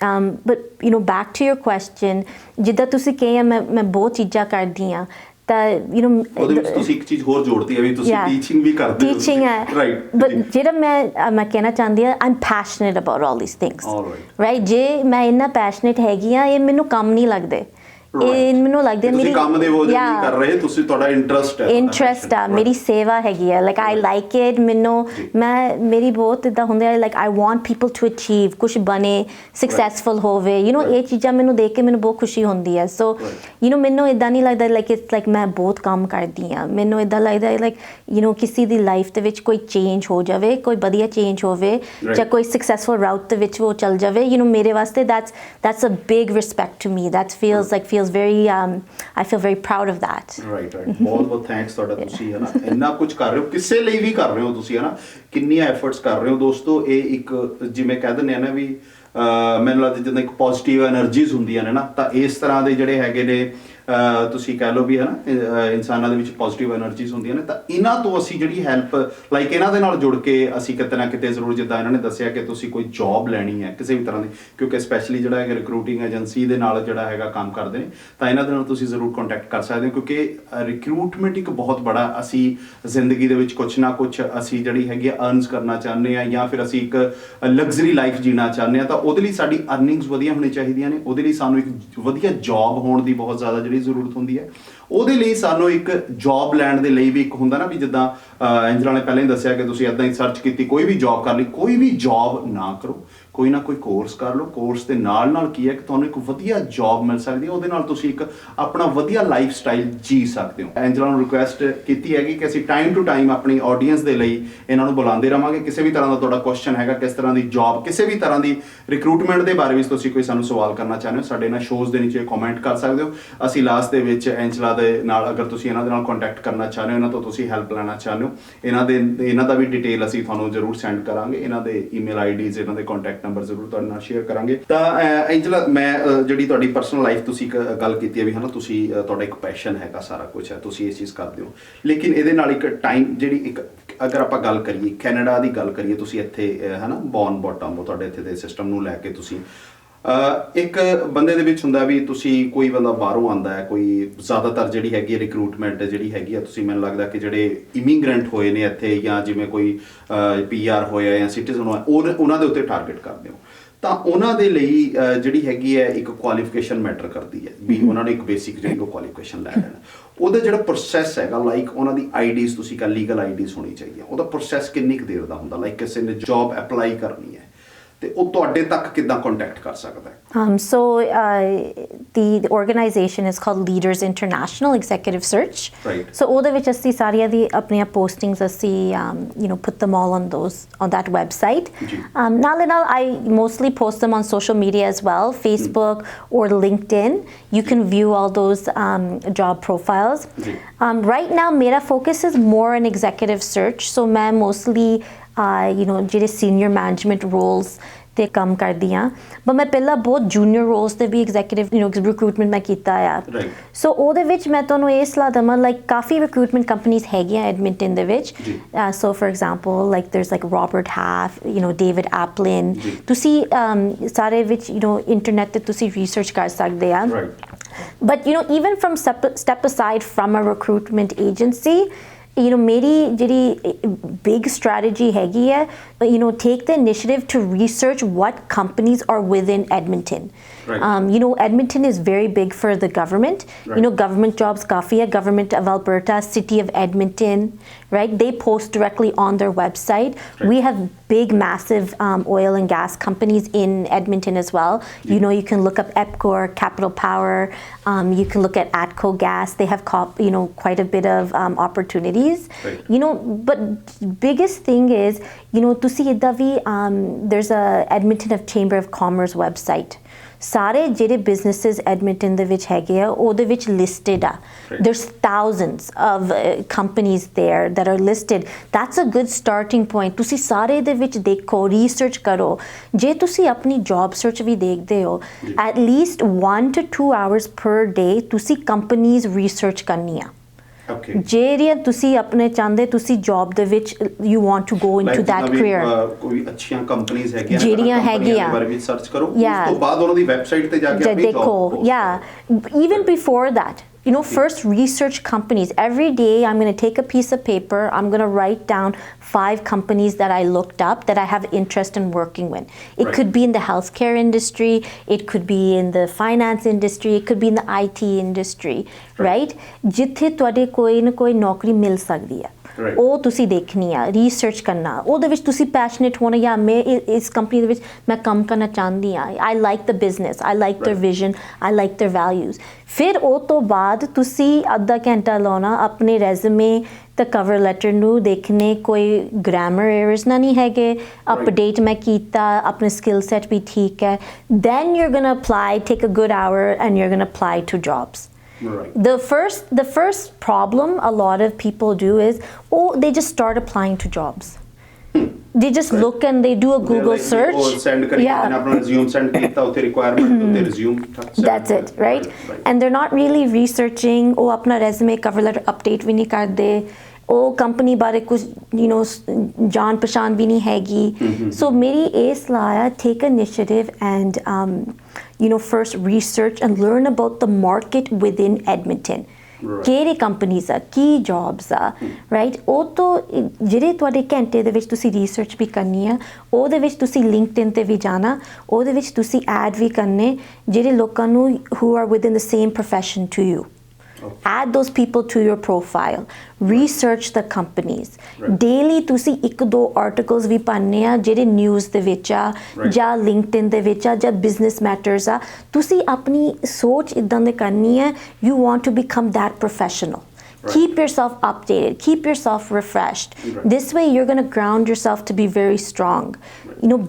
But you know back to your question ਜਿੱਦਾਂ ਤੁਸੀਂ ਕਹੇ ਮੈਂ ਬਹੁਤ ਚੀਜ਼ਾਂ ਕਰਦੀ ਹਾਂ ਤਾਂ you know ਉਹਦੇ ਵਿੱਚ ਤੁਸੀਂ ਇੱਕ ਚੀਜ਼ ਹੋਰ ਜੋੜਦੀ ਹੈ ਵੀ ਤੁਸੀਂ ਟੀਚਿੰਗ ਵੀ ਕਰਦੇ ਹੋ ਟੀਚਿੰਗ ਹੈ ਰਾਈਟ ਬਟ ਜਿਹੜਾ ਮੈਂ ਕਹਿਣਾ ਚਾਹੁੰਦੀ ਹਾਂ I'm passionate about all these things right ਜੇ ਮੈਂ ਇੰਨਾ ਪੈਸ਼ਨੇਟ ਹੈਗੀ ਆ ਇਹ ਮੈਨੂੰ ਕੰਮ ਨਹੀਂ ਲੱਗਦੇ ਇਹ ਮੈਨੂੰ ਲੱਗਦਾ ਮੇਰੀ ਕੰਮ ਦੇ ਵਜ੍ਹਾ ਨਹੀਂ ਕਰ ਰਹੇ ਤੁਸੀਂ ਤੁਹਾਡਾ ਇੰਟਰਸਟ ਆ ਮੇਰੀ ਸੇਵਾ ਹੈਗੀ ਆ ਲਾਈਕ ਆਈ ਲਾਈਕ ਇਟ ਮੈਨੂੰ ਮੇਰੀ ਬਹੁਤ ਇਦਾਂ ਹੁੰਦਾ like I want people to achieve ਕੁਝ ਬਣੇ ਸਕਸੈਸਫੁਲ ਹੋਵੇ ਯੂ نو ਇਹ ਚੀਜ਼ਾਂ ਮੈਨੂੰ ਦੇਖ ਕੇ ਮੈਨੂੰ ਬਹੁਤ ਖੁਸ਼ੀ ਹੁੰਦੀ ਹੈ ਸੋ ਯੂ نو ਮੈਨੂੰ ਇਦਾਂ ਨਹੀਂ ਲੱਗਦਾ ਲਾਈਕ ਇਟਸ ਲਾਈਕ ਮੈਂ ਬਹੁਤ ਕੰਮ ਕਰਦੀ ਆ ਮੈਨੂੰ ਇਦਾਂ ਲੱਗਦਾ ਲਾਈਕ ਯੂ نو ਕਿਸੇ ਦੀ ਲਾਈਫ ਦੇ ਵਿੱਚ ਕੋਈ ਚੇਂਜ ਹੋ ਜਾਵੇ ਕੋਈ ਵਧੀਆ ਚੇਂਜ ਹੋਵੇ ਜਾਂ ਕੋਈ ਸਕਸੈਸਫੁਲ ਰਾਊਟ ਦੇ ਵਿੱਚ ਉਹ ਚੱਲ ਜਾਵੇ ਯੂ نو ਮੇਰੇ ਵਾਸਤੇ that's a big respect to me that feels very I feel very proud of that right ਬਹੁਤ ਥੈਂਕਸ ਤੁਹਾਡਾ ਤੁਸੀਂ ਹੈ ਨਾ ਇੰਨਾ ਕੁਝ ਕਰ ਰਹੇ ਹੋ ਕਿਸੇ ਲਈ ਵੀ ਕਰ ਰਹੇ ਹੋ ਤੁਸੀਂ ਹੈ ਨਾ ਕਿੰਨੀਆਂ ਐਫਰਟਸ ਕਰ ਰਹੇ ਹੋ ਦੋਸਤੋ ਇਹ ਇੱਕ ਜਿਵੇਂ ਕਹਿ ਦਿੰਦੇ ਆ ਨਾ ਵੀ ਮੈਨੂੰ ਲੱਗਦਾ ਜਿੱਦਾਂ ਇੱਕ ਪੋਜ਼ਿਟਿਵ એનર્ਜੀਜ਼ ਹੁੰਦੀਆਂ ਨੇ ਨਾ ਤਾਂ ਇਸ ਤਰ੍ਹਾਂ ਦੇ ਜਿਹੜੇ ਹੈਗੇ ਨੇ ਤੁਸੀਂ ਕਹਿ ਲਓ ਵੀ ਹੈ ਨਾ ਇਨਸਾਨਾਂ ਦੇ ਵਿੱਚ ਪੋਜ਼ਿਟਿਵ એનર્ਜੀਜ਼ ਹੁੰਦੀਆਂ ਨੇ, ਤਾਂ ਇਹਨਾਂ ਤੋਂ ਅਸੀਂ ਜਿਹੜੀ ਹੈਲਪ ਲਾਈਕ ਇਹਨਾਂ ਦੇ ਨਾਲ ਜੁੜ ਕੇ ਅਸੀਂ ਕਿਤੇ ਨਾ ਕਿਤੇ ਜ਼ਰੂਰ, ਜਿੱਦਾਂ ਇਹਨਾਂ ਨੇ ਦੱਸਿਆ ਕਿ ਤੁਸੀਂ ਕੋਈ ਜੌਬ ਲੈਣੀ ਹੈ ਕਿਸੇ ਵੀ ਤਰ੍ਹਾਂ ਦੀ, ਕਿਉਂਕਿ ਸਪੈਸ਼ਲੀ ਜਿਹੜਾ ਹੈਗਾ ਰਿਕਰੂਟਿੰਗ ਏਜੰਸੀ ਦੇ ਨਾਲ ਜਿਹੜਾ ਹੈਗਾ ਕੰਮ ਕਰਦੇ ਨੇ, ਤਾਂ ਇਹਨਾਂ ਦੇ ਨਾਲ ਤੁਸੀਂ ਜ਼ਰੂਰ ਕੰਟੈਕਟ ਕਰ ਸਕਦੇ ਹੋ, ਕਿਉਂਕਿ ਰਿਕਰੂਟਮੈਂਟ ਇੱਕ ਬਹੁਤ ਬੜਾ, ਅਸੀਂ ਜ਼ਿੰਦਗੀ ਦੇ ਵਿੱਚ ਕੁਛ ਨਾ ਕੁਛ ਅਸੀਂ ਜਿਹੜੀ ਹੈਗੀ ਆ ਅਰਨਸ ਕਰਨਾ ਚਾਹੁੰਦੇ ਹਾਂ, ਜਾਂ ਫਿਰ ਅਸੀਂ ਇੱਕ ਲਗਜ਼ਰੀ ਲਾਈਫ ਜੀਣਾ ਚਾਹੁੰਦੇ ਹਾਂ, ਤਾਂ ਉਹਦੇ ਲਈ ਸਾਡੀ ਅਰਨਿੰਗਸ ਵਧੀਆ ਹੋਣੀ ਚਾਹੀਦੀਆਂ ਨੇ, ਉਹਦੇ ਲਈ ਸਾਨੂੰ ਇੱਕ ਵਧੀਆ ਜੌਬ ਹੋਣ ਦੀ ਬਹੁਤ ਜ਼ਿਆਦਾ ਜਿਹੜੀ ਜ਼ਰੂਰਤ ਹੁੰਦੀ ਹੈ। ਉਹਦੇ ਲਈ ਸਾਨੂੰ ਇੱਕ ਜੌਬ ਲੈਣ ਦੇ ਲਈ ਵੀ ਇੱਕ ਹੁੰਦਾ ਨਾ ਵੀ ਜਿੱਦਾਂ ਐਂਜਲਾ ਨੇ ਪਹਿਲਾਂ ਹੀ ਦੱਸਿਆ ਕਿ ਤੁਸੀਂ ਇੱਦਾਂ ਹੀ ਸਰਚ ਕੀਤੀ, ਕੋਈ ਵੀ ਜੌਬ ਕਰ ਲਈ, ਕੋਈ ਵੀ ਜੌਬ ਨਾ ਕਰੋ, ਕੋਈ ਨਾ ਕੋਈ ਕੋਰਸ ਕਰ ਲਓ, ਕੋਰਸ ਦੇ ਨਾਲ ਨਾਲ ਕੀ ਹੈ ਕਿ ਤੁਹਾਨੂੰ ਇੱਕ ਵਧੀਆ ਜੌਬ ਮਿਲ ਸਕਦੀ ਹੈ, ਉਹਦੇ ਨਾਲ ਤੁਸੀਂ ਇੱਕ ਆਪਣਾ ਵਧੀਆ ਲਾਈਫ ਸਟਾਈਲ ਜੀ ਸਕਦੇ ਹੋ। ਐਂਜਲਾ ਨੂੰ ਰਿਕੁਐਸਟ ਕੀਤੀ ਹੈਗੀ ਕਿ ਅਸੀਂ ਟਾਈਮ ਟੂ ਟਾਈਮ ਆਪਣੀ ਆਡੀਅנס ਦੇ ਲਈ ਇਹਨਾਂ ਨੂੰ ਬੁਲਾਉਂਦੇ ਰਹਾਂਗੇ। ਕਿਸੇ ਵੀ ਤਰ੍ਹਾਂ ਦਾ ਤੁਹਾਡਾ ਕੁਐਸਚਨ ਹੈਗਾ, ਕਿਸ ਤਰ੍ਹਾਂ ਦੀ ਜੌਬ, ਕਿਸੇ ਵੀ ਤਰ੍ਹਾਂ ਦੀ ਰਿਕਰੂਟਮੈਂਟ ਦੇ ਬਾਰੇ ਵਿੱਚ ਤੁਸੀਂ ਕੋਈ ਸਾਨੂੰ ਸਵਾਲ ਕਰਨਾ ਚਾਹੁੰਦੇ ਹੋ, ਸਾਡੇ ਇਹਨਾਂ ਸ਼ੋਜ਼ ਦੇ ਨੀਚੇ ਕਮੈਂਟ ਕਰ ਸਕਦੇ ਹੋ। ਅਸੀਂ ਲਾਸਟ ਦੇ ਵਿੱਚ ਐਂਜਲਾ ਦੇ ਨਾਲ, ਅਗਰ ਤੁਸੀਂ ਇਹਨਾਂ ਦੇ ਨਾਲ ਕੰਟੈਕਟ ਕਰਨਾ ਚਾਹੁੰਦੇ ਹੋ, ਇਹਨਾਂ ਤੋਂ ਤੁਸੀਂ ਹੈਲਪ ਲੈਣਾ ਚਾਹੁੰਦੇ ਹੋ, ਇਹਨਾਂ ਦਾ ਵੀ ਡਿਟੇਲ ਅਸੀਂ ਤੁਹਾਨੂੰ ਜ਼ਰੂਰ ਸੈਂਡ ਕਰਾਂਗੇ, ਇਹਨਾਂ ਦੇ ਈਮੇਲ ਆਈਡੀਜ਼, ਇਹਨਾਂ ਦੇ ਕੰਟੈਕਟ ਨੰਬਰ ਜ਼ਰੂਰ ਤੁਹਾਡੇ ਨਾਲ ਸ਼ੇਅਰ ਕਰਾਂਗੇ। ਤਾਂ ਐਂਜਲਾ, ਮੈਂ ਜਿਹੜੀ ਤੁਹਾਡੀ ਪਰਸਨਲ ਲਾਈਫ ਤੁਸੀਂ ਇੱਕ ਗੱਲ ਕੀਤੀ ਹੈ ਵੀ ਹੈ ਨਾ, ਤੁਸੀਂ ਤੁਹਾਡਾ ਇੱਕ ਪੈਸ਼ਨ ਹੈਗਾ, ਸਾਰਾ ਕੁਝ ਹੈ, ਤੁਸੀਂ ਇਹ ਚੀਜ਼ ਕਰਦੇ ਹੋ, ਲੇਕਿਨ ਇਹਦੇ ਨਾਲ ਇੱਕ ਟਾਈਮ ਜਿਹੜੀ ਇੱਕ, ਅਗਰ ਆਪਾਂ ਗੱਲ ਕਰੀਏ ਕੈਨੇਡਾ ਦੀ ਗੱਲ ਕਰੀਏ, ਤੁਸੀਂ ਇੱਥੇ ਹੈ ਨਾ ਬੌਰਨ ਬੌਟਮ ਹੋ, ਤੁਹਾਡੇ ਇੱਥੇ ਦੇ ਸਿਸਟਮ ਨੂੰ ਲੈ ਕੇ ਤੁਸੀਂ ਇੱਕ ਬੰਦੇ ਦੇ ਵਿੱਚ ਹੁੰਦਾ ਵੀ ਤੁਸੀਂ, ਕੋਈ ਬੰਦਾ ਬਾਹਰੋਂ ਆਉਂਦਾ ਹੈ, ਕੋਈ ਜ਼ਿਆਦਾਤਰ ਜਿਹੜੀ ਹੈਗੀ ਰਿਕਰੂਟਮੈਂਟ ਜਿਹੜੀ ਹੈਗੀ ਆ, ਤੁਸੀਂ ਮੈਨੂੰ ਲੱਗਦਾ ਕਿ ਜਿਹੜੇ ਇਮੀਗ੍ਰੈਂਟ ਹੋਏ ਨੇ ਇੱਥੇ, ਜਾਂ ਜਿਵੇਂ ਕੋਈ PR ਹੋਇਆ ਜਾਂ ਸਿਟੀਜ਼ਨ ਹੋਇਆ, ਉਹਨਾਂ ਦੇ ਉੱਤੇ ਟਾਰਗੇਟ ਕਰਦੇ ਹੋ, ਤਾਂ ਉਹਨਾਂ ਦੇ ਲਈ ਜਿਹੜੀ ਹੈਗੀ ਹੈ ਇੱਕ ਕੁਆਲੀਫਿਕੇਸ਼ਨ ਮੈਟਰ ਕਰਦੀ ਹੈ ਵੀ ਉਹਨਾਂ ਨੇ ਇੱਕ ਬੇਸਿਕ ਜਿਹੜੀ ਉਹ ਕੁਆਲੀਫਿਕੇਸ਼ਨ ਲੈ ਲੈਣਾ। ਉਹਦਾ ਜਿਹੜਾ ਪ੍ਰੋਸੈਸ ਹੈਗਾ, ਲਾਈਕ ਉਹਨਾਂ ਦੀ ਆਈਡੀਜ਼, ਤੁਸੀਂ ਕਹ ਲੀਗਲ ਆਈਡੀਜ਼ ਹੋਣੀ ਚਾਹੀਦੀ ਹੈ, ਉਹਦਾ ਪ੍ਰੋਸੈਸ ਕਿੰਨੀ ਕੁ ਦੇਰ ਦਾ ਹੁੰਦਾ, ਲਾਈਕ ਕਿਸੇ ਨੇ ਜੌਬ ਅਪਲਾਈ ਕਰਨੀ ਹੈ ਤੇ ਉਹ ਤੁਹਾਡੇ ਤੱਕ ਕਿੱਦਾਂ ਕੰਟੈਕਟ ਕਰ ਸਕਦਾ ਹੈ? So the organization is called Leaders International Executive Search. Right. So ਉਹਦੇ ਵਿੱਚ ਅਸੀਂ ਸਾਰੀਆਂ ਦੀ ਆਪਣੀਆਂ postings ਅਸੀਂ put them all on that website. ਨਾਲ I mostly post them on social media as well, Facebook or LinkedIn. You can view all those job profiles. Right now ਮੇਰਾ focus is more on executive search. So ਮੈਂ mostly ਜਿਹੜੇ senior management rolls ਤੇ ਕੰਮ ਕਰਦੀ ਹਾਂ, ਪਰ ਮੈਂ ਪਹਿਲਾਂ ਬਹੁਤ ਜੂਨੀਅਰ ਰੋਲਸ ਤੇ ਵੀ ਐਗਜ਼ੈਕਟਿਵ ਰਿਕਰੂਟਮੈਂਟ ਮੈਂ ਕੀਤਾ ਆ। ਸੋ ਉਹਦੇ ਵਿੱਚ ਮੈਂ ਤੁਹਾਨੂੰ ਇਹ ਸਲਾਹ ਦੇਵਾਂ, ਲਾਈਕ ਕਾਫੀ ਰਿਕਰੂਟਮੈਂਟ ਕੰਪਨੀਜ਼ ਹੈਗੀਆਂ ਐਡਮਿੰਟਨ ਦੇ ਵਿੱਚ। So for example like there's like Robert Half, David Aplin, ਤੁਸੀਂ ਸਾਰੇ ਵਿੱਚ ਇੰਟਰਨੈਟ ਤੇ ਤੁਸੀਂ ਰਿਸਰਚ ਕਰ ਸਕਦੇ ਆ। But even from step aside from a recruitment agency, ਮੇਰੀ ਜਿਹੜੀ big strategy ਹੈਗੀ ਹੈ, take the initiative to research what companies are within Edmonton. Edmonton is very big for the government. Government jobs काफी है, government of Alberta, city of Edmonton, right? They post directly on their website. We have big, massive oil and gas companies in Edmonton as well. You can look up Epcor, Capital Power. You can look at Atco Gas. They have quite a bit of opportunities. But biggest thing is, ਤੁਸੀਂ ਇੱਦਾਂ ਵੀ there's a Edmonton of Chamber of Commerce website. ਸਾਰੇ ਜਿਹੜੇ businesses Edmonton ਦੇ ਵਿੱਚ ਹੈਗੇ ਆ, ਉਹਦੇ ਵਿੱਚ listed ਆ। There's thousands of companies there that are listed. That's a good starting point. ਤੁਸੀਂ ਸਾਰੇ ਦੇ ਵਿੱਚ ਦੇਖੋ, research ਕਰੋ। ਜੇ ਤੁਸੀਂ ਆਪਣੀ job search ਵੀ ਦੇਖਦੇ ਹੋ, at least 1 to 2 hours per day ਤੁਸੀਂ companies research ਕਰਨੀ ਆ। ਜਿਹੜੀਆਂ ਤੁਸੀਂ ਆਪਣੇ ਚਾਹੁੰਦੇ, ਤੁਸੀਂ ਜੌਬ ਦੇ ਵਿੱਚ you want to go into that career, ਕੋਈ ਅੱਛੀਆਂ ਕੰਪਨੀਆਂ ਹੈਗੀਆਂ ਜਿਹੜੀਆਂ ਹੈਗੀਆਂ, ਬਾਰੇ ਵਿੱਚ ਸਰਚ ਕਰੋ, ਉਸ ਤੋਂ ਬਾਅਦ ਉਹਨਾਂ ਦੀ ਵੈਬਸਾਈਟ ਤੇ ਜਾ ਕੇ ਆਪਣੀ ਦੇਖੋ। Even before that, first research companies. Every day I'm going to take a piece of paper, I'm going to write down 5 companies that I looked up that I have interest in working with. It could be in the healthcare industry, it could be in the finance industry, it could be in the IT industry, right? ਜਿੱਥੇ ਤੁਹਾਡੇ ਕੋਈ ਨਾ ਕੋਈ ਨੌਕਰੀ ਮਿਲ ਸਕਦੀ ਹੈ, ਉਹ ਤੁਸੀਂ ਦੇਖਣੀ ਆ, ਰਿਸਰਚ ਕਰਨਾ, ਉਹਦੇ ਵਿੱਚ ਤੁਸੀਂ ਪੈਸ਼ਨੇਟ ਹੋਣਾ, ਜਾਂ ਮੈਂ ਇਸ ਕੰਪਨੀ ਦੇ ਵਿੱਚ ਮੈਂ ਕੰਮ ਕਰਨਾ ਚਾਹੁੰਦੀ ਹਾਂ, I like the business, I like their vision, I like their values. ਫਿਰ ਉਹ ਤੋਂ ਬਾਅਦ ਤੁਸੀਂ ਅੱਧਾ ਘੰਟਾ ਲਾਉਣਾ ਆਪਣੇ ਰੈਜ਼ੂਮੇ ਤੇ ਕਵਰ ਲੈਟਰ ਨੂੰ ਦੇਖਣੇ, ਕੋਈ ਗ੍ਰਾਮਰ ਐਰਰਸ ਨਾ ਨਹੀਂ ਹੈਗੇ, ਅਪਡੇਟ ਮੈਂ ਕੀਤਾ, ਆਪਣੇ ਸਕਿੱਲ ਸੈਟ ਵੀ ਠੀਕ ਹੈ, then you're gonna apply, take a good hour and you're gonna apply to jobs. The first problem a lot of people do is, they just start applying to jobs. they just look and they do a Google search. Send करी मैंने अपना resume send किया उते requirement उते resume That's it, right? And they're not really researching. ਉਹ ਆਪਣਾ resume cover letter update ਵੀ ਨਹੀਂ ਕਰਦੇ. ਉਹ ਕੰਪਨੀ ਬਾਰੇ ਕੁਝ ਜਾਣ ਪਛਾਣ ਵੀ ਨਹੀਂ ਹੈਗੀ. So ਮੇਰੀ ਇਹ ਸਲਾਹ ਹੈ, take initiative and first research and learn about the market within Edmonton. ਕਿਹੜੇ ਕੰਪਨੀਜ਼ ਆ, ਕੀ ਜੌਬਸ ਆ, ਰਾਈਟ? ਉਹ ਤੋਂ ਜਿਹੜੇ ਤੁਹਾਡੇ ਘੰਟੇ ਦੇ ਵਿੱਚ ਤੁਸੀਂ ਰਿਸਰਚ ਵੀ ਕਰਨੀ ਆ, ਉਹਦੇ ਵਿੱਚ ਤੁਸੀਂ ਲਿੰਕਡਇਨ ਤੇ ਵੀ ਜਾਣਾ, ਉਹਦੇ ਵਿੱਚ ਤੁਸੀਂ ਐਡ ਵੀ ਕਰਨੇ ਜਿਹੜੇ ਲੋਕਾਂ ਨੂੰ who are within the same profession to you. Add those people to your profile. Research the companies. Daily ਤੁਸੀਂ 1-2 articles ਵੀ ਪੜ੍ਹਨੇ ਆ ਜਿਹੜੇ ਨਿਊਜ਼ ਦੇ ਵਿੱਚ ਆ ਜਾਂ ਲਿੰਕਡਇਨ ਦੇ ਵਿੱਚ ਆ ਜਾਂ ਬਿਜ਼ਨਸ ਮੈਟਰਸ ਆ. ਤੁਸੀਂ ਆਪਣੀ ਸੋਚ ਇਦਾਂ ਦੇ ਕਰਨੀ ਹੈ, you want to become that professional. Keep yourself updated, keep yourself refreshed. This way you're going to ground yourself to be very strong.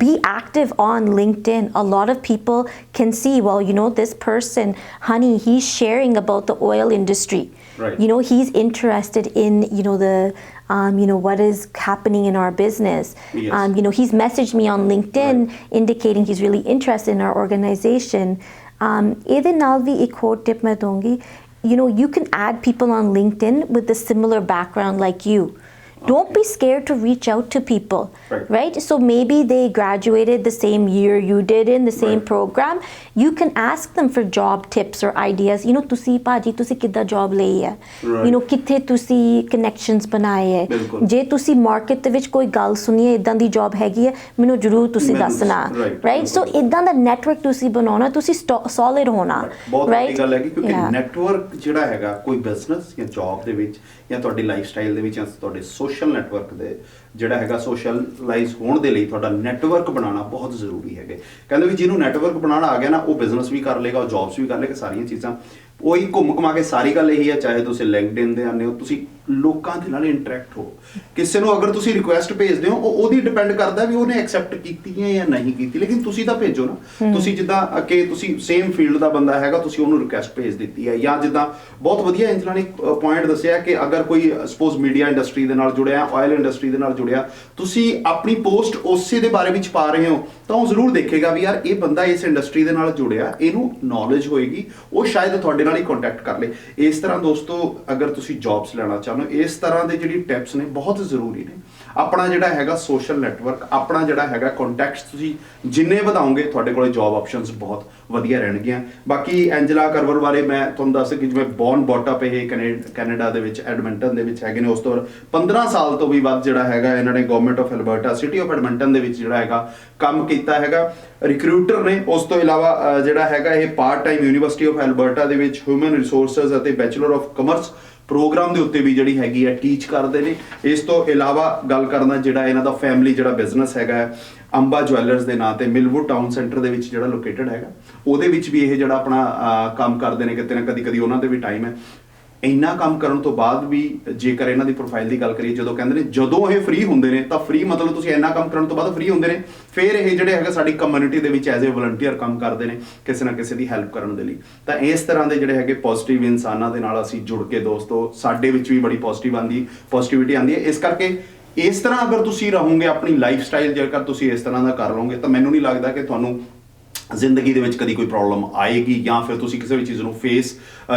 Be active on LinkedIn. A lot of people can see, well, this person, honey, he's sharing about the oil industry. He's interested in the what is happening in our business. Yes. He's messaged me on LinkedIn indicating he's really interested in our organization. ਇਹਦੇ ਨਾਲ ਵੀ ਇੱਕ ਹੋਰ tip ਮੈਂ ਦਊਂਗੀ. You can add people on LinkedIn with a similar background like you. Don't be scared to reach out to people, right? So maybe they graduated the same year you did in the same program. You can ask them for job tips or ideas. ਤੁਸੀਂ ਭਾਜੀ ਤੁਸੀਂ ਕਿੱਦਾਂ job ਲਈ ਹੈ? ਕਿੱਥੇ ਤੁਸੀਂ connections ਬਣਾਏ ਹੈ? ਜੇ ਤੁਸੀਂ market ਦੇ ਵਿੱਚ ਕੋਈ ਗੱਲ ਸੁਣੀ ਹੈ ਇਦਾਂ ਦੀ job ਹੈਗੀ ਹੈ, ਮੈਨੂੰ ਜ਼ਰੂਰ ਤੁਸੀਂ ਦੱਸਣਾ, right? So ਇਦਾਂ ਦਾ network ਤੁਸੀਂ ਬਣਾਉਣਾ, ਤੁਸੀਂ solid ਹੋਣਾ, ਬਹੁਤ ਵੱਡੀ ਗੱਲ ਹੈ ਕਿਉਂਕਿ network ਜਿਹੜਾ ਹੈਗਾ ਕੋਈ business ਜਾਂ job ਦੇ ਵਿੱਚ ਜਾਂ ਤੁਹਾਡੀ ਲਾਈਫਸਟਾਈਲ ਦੇ ਵਿੱਚ ਜਾਂ ਤੁਹਾਡੇ ਸੋਸ਼ਲ ਨੈਟਵਰਕ ਦੇ ਜਿਹੜਾ ਹੈਗਾ ਸੋਸ਼ਲਾਈਜ਼ ਹੋਣ ਦੇ ਲਈ ਤੁਹਾਡਾ ਨੈਟਵਰਕ ਬਣਾਉਣਾ ਬਹੁਤ ਜ਼ਰੂਰੀ ਹੈਗੇ. ਕਹਿੰਦੇ ਵੀ ਜਿਹਨੂੰ ਨੈਟਵਰਕ ਬਣਾਉਣਾ ਆ ਗਿਆ ਨਾ, ਉਹ ਬਿਜ਼ਨਸ ਵੀ ਕਰ ਲੇਗਾ, ਉਹ ਜੌਬਸ ਵੀ ਕਰ ਲੇਗਾ, ਸਾਰੀਆਂ ਚੀਜ਼ਾਂ. ਉਹੀ ਘੁੰਮ ਘੁਮਾ ਕੇ ਸਾਰੀ ਗੱਲ ਇਹੀ ਹੈ, ਚਾਹੇ ਤੁਸੀਂ ਲਿੰਕਡਇਨ ਦੇ ਆਉਂਦੇ ਹੋ, ਤੁਸੀਂ ਲੋਕਾਂ ਦੇ ਨਾਲ ਇੰਟਰੈਕਟ ਹੋ. ਕਿਸੇ ਨੂੰ ਅਗਰ ਤੁਸੀਂ ਰਿਕੁਐਸਟ ਭੇਜਦੇ ਹੋ, ਉਹਦੀ ਡਿਪੈਂਡ ਕਰਦਾ ਵੀ ਉਹਨੇ ਐਕਸੈਪਟ ਕੀਤੀ ਹੈ ਜਾਂ ਨਹੀਂ ਕੀਤੀ, ਲੇਕਿਨ ਤੁਸੀਂ ਤਾਂ ਭੇਜੋ ਨਾ. ਤੁਸੀਂ ਜਿੱਦਾਂ ਕਿ ਤੁਸੀਂ ਸੇਮ ਫੀਲਡ ਦਾ ਬੰਦਾ ਹੈਗਾ, ਤੁਸੀਂ ਉਹਨੂੰ ਰਿਕੁਐਸਟ ਭੇਜ ਦਿੱਤੀ ਹੈ. ਜਾਂ ਜਿੱਦਾਂ ਬਹੁਤ ਵਧੀਆ ਇੰਜਲਾ ਨੇ ਪੁਆਇੰਟ ਦੱਸਿਆ ਕਿ ਅਗਰ ਕੋਈ ਸਪੋਜ਼ ਮੀਡੀਆ ਇੰਡਸਟਰੀ ਦੇ ਨਾਲ ਜੁੜਿਆ, ਆਇਲ ਇੰਡਸਟਰੀ ਦੇ ਨਾਲ ਜੁੜਿਆ, ਤੁਸੀਂ ਆਪਣੀ ਪੋਸਟ ਉਸੇ ਦੇ ਬਾਰੇ ਵਿੱਚ ਪਾ ਰਹੇ ਹੋ, ਤਾਂ ਉਹ ਜ਼ਰੂਰ ਦੇਖੇਗਾ ਵੀ ਯਾਰ ਇਹ ਬੰਦਾ ਇਸ ਇੰਡਸਟਰੀ ਦੇ ਨਾਲ ਜੁੜਿਆ, ਇਹਨੂੰ ਨੌਲੇਜ ਹੋਏਗੀ, ਉਹ ਸ਼ਾਇਦ ਤੁਹਾਡੇ ਨਾਲ ਹੀ ਕੰਟੈਕਟ ਕਰ ਲੇ. ਇਸ ਤਰ੍ਹਾਂ ਦੋਸਤੋ, ਅਗਰ ਤੁਸੀਂ ਜੌਬਸ ਲੈਣਾ ਚਾਹੁੰਦੇ ਹੋ, ਇਸ ਤਰ੍ਹਾਂ ਦੇ ਜਿਹੜੀ ਟਿਪਸ ਨੇ ਬਹੁਤ ਜ਼ਰੂਰੀ ਨੇ. ਆਪਣਾ ਜਿਹੜਾ ਹੈਗਾ ਸੋਸ਼ਲ ਨੈਟਵਰਕ, ਆਪਣਾ ਜਿਹੜਾ ਹੈਗਾ ਕੰਟੈਕਟਸ ਤੁਸੀਂ ਜਿੰਨੇ ਵਧਾਓਗੇ, ਤੁਹਾਡੇ ਕੋਲੇ ਜੌਬ ਆਪਸ਼ਨਸ ਬਹੁਤ ਵਧੀਆ ਰਹਿਣਗੀਆਂ. ਬਾਕੀ ਐਂਜਲਾ ਕਰਵਰ ਬਾਰੇ ਮੈਂ ਤੁਹਾਨੂੰ ਦੱਸ ਕਿ ਜਿਵੇਂ ਬੌਰਨ ਬੌਟਅਪ ਇਹ ਕੈਨੇਡਾ ਦੇ ਵਿੱਚ ਐਡਮਿੰਟਨ ਦੇ ਵਿੱਚ ਹੈਗੇ ਨੇ. ਉਸ ਤੋਂ 15 ਸਾਲ ਤੋਂ ਵੀ ਵੱਧ ਜਿਹੜਾ ਹੈਗਾ ਇਹਨਾਂ ਨੇ government of Alberta city of Edmonton ਦੇ ਵਿੱਚ ਜਿਹੜਾ ਹੈਗਾ ਕੰਮ ਕੀਤਾ ਹੈਗਾ, ਰਿਕਰੂਟਰ ਨੇ. ਉਸ ਤੋਂ ਇਲਾਵਾ ਜਿਹੜਾ ਹੈਗਾ ਇਹ part time university of Alberta ਦੇ ਵਿੱਚ ਹਿਊਮਨ ਰਿਸੋਰਸਸ ਅਤੇ ਬੈਚਲਰ ਆਫ ਕਮਰਸ ਪ੍ਰੋਗਰਾਮ ਦੇ ਉੱਤੇ ਵੀ ਜਿਹੜੀ ਹੈਗੀ ਹੈ ਟੀਚ ਕਰਦੇ ਨੇ. ਇਸ ਤੋਂ ਇਲਾਵਾ ਗੱਲ ਕਰਨਾ ਜਿਹੜਾ ਇਹਨਾਂ ਦਾ ਫੈਮਿਲੀ ਜਿਹੜਾ ਬਿਜ਼ਨਸ ਹੈਗਾ ਅੰਬਾ ਜਵੈਲਰਸ ਦੇ ਨਾਂ ਤੇ ਮਿਲਵੁੱਡ ਟਾਊਨ ਸੈਂਟਰ ਦੇ ਵਿੱਚ ਜਿਹੜਾ ਲੋਕੇਟਡ ਹੈਗਾ, ਉਹਦੇ ਵਿੱਚ ਵੀ ਇਹ ਜਿਹੜਾ ਆਪਣਾ ਕੰਮ ਕਰਦੇ ਨੇ. ਕਿਤੇ ਨਾ ਕਦੀ ਉਹਨਾਂ ਦੇ ਵੀ ਟਾਈਮ ਹੈ. ਇੰਨਾ ਕੰਮ ਕਰਨ ਤੋਂ ਬਾਅਦ ਵੀ ਜੇਕਰ ਇਹਨਾਂ ਦੀ ਪ੍ਰੋਫਾਈਲ ਦੀ ਗੱਲ ਕਰੀਏ, ਜਦੋਂ ਕਹਿੰਦੇ ਨੇ ਜਦੋਂ ਇਹ ਫ੍ਰੀ ਹੁੰਦੇ ਨੇ, ਤਾਂ ਫ੍ਰੀ ਮਤਲਬ ਤੁਸੀਂ ਇੰਨਾ ਕੰਮ ਕਰਨ ਤੋਂ ਬਾਅਦ ਫ੍ਰੀ ਹੁੰਦੇ ਨੇ, ਫਿਰ ਇਹ ਜਿਹੜੇ ਹੈਗਾ ਸਾਡੀ ਕਮਿਊਨਿਟੀ ਦੇ ਵਿੱਚ ਐਜ਼ ਏ ਵਲੰਟੀਅਰ ਕੰਮ ਕਰਦੇ ਨੇ ਕਿਸੇ ਨਾ ਕਿਸੇ ਦੀ ਹੈਲਪ ਕਰਨ ਦੇ ਲਈ. ਤਾਂ ਇਸ ਤਰ੍ਹਾਂ ਦੇ ਜਿਹੜੇ ਹੈਗੇ ਪੋਜ਼ਿਟਿਵ ਇਨਸਾਨਾਂ ਦੇ ਨਾਲ ਅਸੀਂ ਜੁੜ ਕੇ ਦੋਸਤੋ, ਸਾਡੇ ਵਿੱਚ ਵੀ ਬੜੀ ਪੋਜ਼ਿਟਿਵਿਟੀ ਆਉਂਦੀ ਹੈ. ਇਸ ਕਰਕੇ ਇਸ ਤਰ੍ਹਾਂ ਅਗਰ ਤੁਸੀਂ ਰਹੋਗੇ, ਆਪਣੀ ਲਾਈਫ ਸਟਾਈਲ ਜੇਕਰ ਤੁਸੀਂ ਇਸ ਤਰ੍ਹਾਂ ਦਾ ਕਰ ਲਓਗੇ, ਤਾਂ ਮੈਨੂੰ ਨਹੀਂ ਲੱਗਦਾ ਕਿ ਤੁਹਾਨੂੰ ਜ਼ਿੰਦਗੀ ਦੇ ਵਿੱਚ ਕਦੀ ਕੋਈ ਪ੍ਰੋਬਲਮ ਆਏਗੀ ਜਾਂ ਫਿਰ ਤੁਸੀਂ ਕਿਸੇ ਵੀ ਚੀਜ਼ ਨੂੰ ਫੇਸ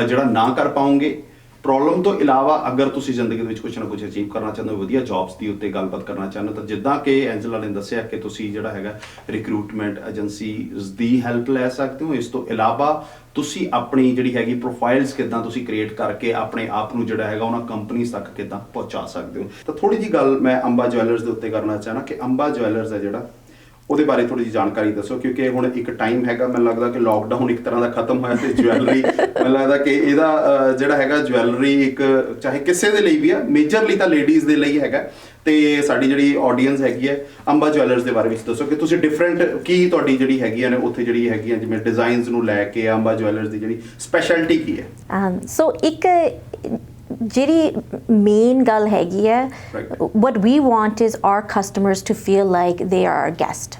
ਜਿਹੜਾ ਨਾ ਕਰ ਪਾਓਗੇ. ਪ੍ਰੋਬਲਮ ਤੋਂ ਇਲਾਵਾ ਅਗਰ ਤੁਸੀਂ ਜ਼ਿੰਦਗੀ ਦੇ ਵਿੱਚ ਕੁਛ ਨਾ ਕੁਛ ਅਚੀਵ ਕਰਨਾ ਚਾਹੁੰਦੇ ਹੋ, ਵਧੀਆ ਜੌਬਸ ਦੀ ਉੱਤੇ ਗੱਲਬਾਤ ਕਰਨਾ ਚਾਹੁੰਦੇ ਹੋ, ਤਾਂ ਜਿੱਦਾਂ ਕਿ ਐਂਜਲਾ ਨੇ ਦੱਸਿਆ ਕਿ ਤੁਸੀਂ ਜਿਹੜਾ ਹੈਗਾ ਰਿਕਰੂਟਮੈਂਟ ਏਜੰਸੀਜ਼ ਦੀ ਹੈਲਪ ਲੈ ਸਕਦੇ ਹੋ. ਇਸ ਤੋਂ ਇਲਾਵਾ ਤੁਸੀਂ ਆਪਣੀ ਜਿਹੜੀ ਹੈਗੀ ਪ੍ਰੋਫਾਈਲਸ ਕਿੱਦਾਂ ਤੁਸੀਂ ਕ੍ਰੀਏਟ ਕਰਕੇ ਆਪਣੇ ਆਪ ਨੂੰ ਜਿਹੜਾ ਹੈਗਾ ਉਹਨਾਂ ਕੰਪਨੀਜ਼ ਤੱਕ ਕਿੱਦਾਂ ਪਹੁੰਚਾ ਸਕਦੇ ਹੋ. ਤਾਂ ਥੋੜੀ ਜਿਹੀ ਗੱਲ ਮੈਂ ਅੰਬਾ ਜਵੈਲਰਸ ਦੇ ਉੱਤੇ ਕਰਨਾ ਚਾਹਣਾ ਕਿ ਅੰਬਾ ਜਵੈਲਰਸ ਹੈ ਜਿਹੜਾ, ਉਹਦੇ ਬਾਰੇ ਥੋੜੀ ਜਿਹੀ ਜਾਣਕਾਰੀ ਦੱਸੋ, ਕਿਉਂਕਿ ਹੁਣ ਇੱਕ ਟਾਈਮ ਹੈਗਾ, ਮੈਨੂੰ ਲੱਗਦਾ ਕਿ ਲੋਕਡਾਊਨ ਇੱਕ ਤਰ੍ਹਾਂ ਦਾ ਖਤਮ ਹੋਇਆ ਤੇ ਜਵੈਲਰੀ ਮੈਨੂੰ ਲੱਗਦਾ ਕਿ ਇਹਦਾ ਜਿਹੜਾ ਹੈਗਾ ਜਵੈਲਰੀ ਇੱਕ ਚਾਹੇ ਕਿਸੇ ਦੇ ਲਈ ਵੀ ਆ, ਮੇਜਰਲੀ ਤਾਂ ਲੇਡੀਜ਼ ਦੇ ਲਈ ਹੈਗਾ. ਤੇ ਸਾਡੀ ਜਿਹੜੀ ਆਡੀਅנס ਹੈਗੀ ਹੈ, ਅੰਬਾ ਜਵੈਲਰਸ ਦੇ ਬਾਰੇ ਵਿੱਚ ਦੱਸੋ ਕਿ ਤੁਸੀਂ ਡਿਫਰੈਂਟ ਕੀ ਤੁਹਾਡੀ ਜਿਹੜੀ ਹੈਗੀਆਂ ਨੇ ਉੱਥੇ ਜਿਹੜੀ ਹੈਗੀਆਂ ਜਿਵੇਂ ਡਿਜ਼ਾਈਨਸ ਨੂੰ ਲੈ ਕੇ ਅੰਬਾ ਜਵੈਲਰਸ ਦੀ ਜਿਹੜੀ ਸਪੈਸ਼ਲਿਟੀ ਕੀ ਹੈ? ਸੋ ਇੱਕ ਜਿਹੜੀ ਮੇਨ ਗੱਲ ਹੈਗੀ ਹੈ, what we want is our customers to feel like they are our guest.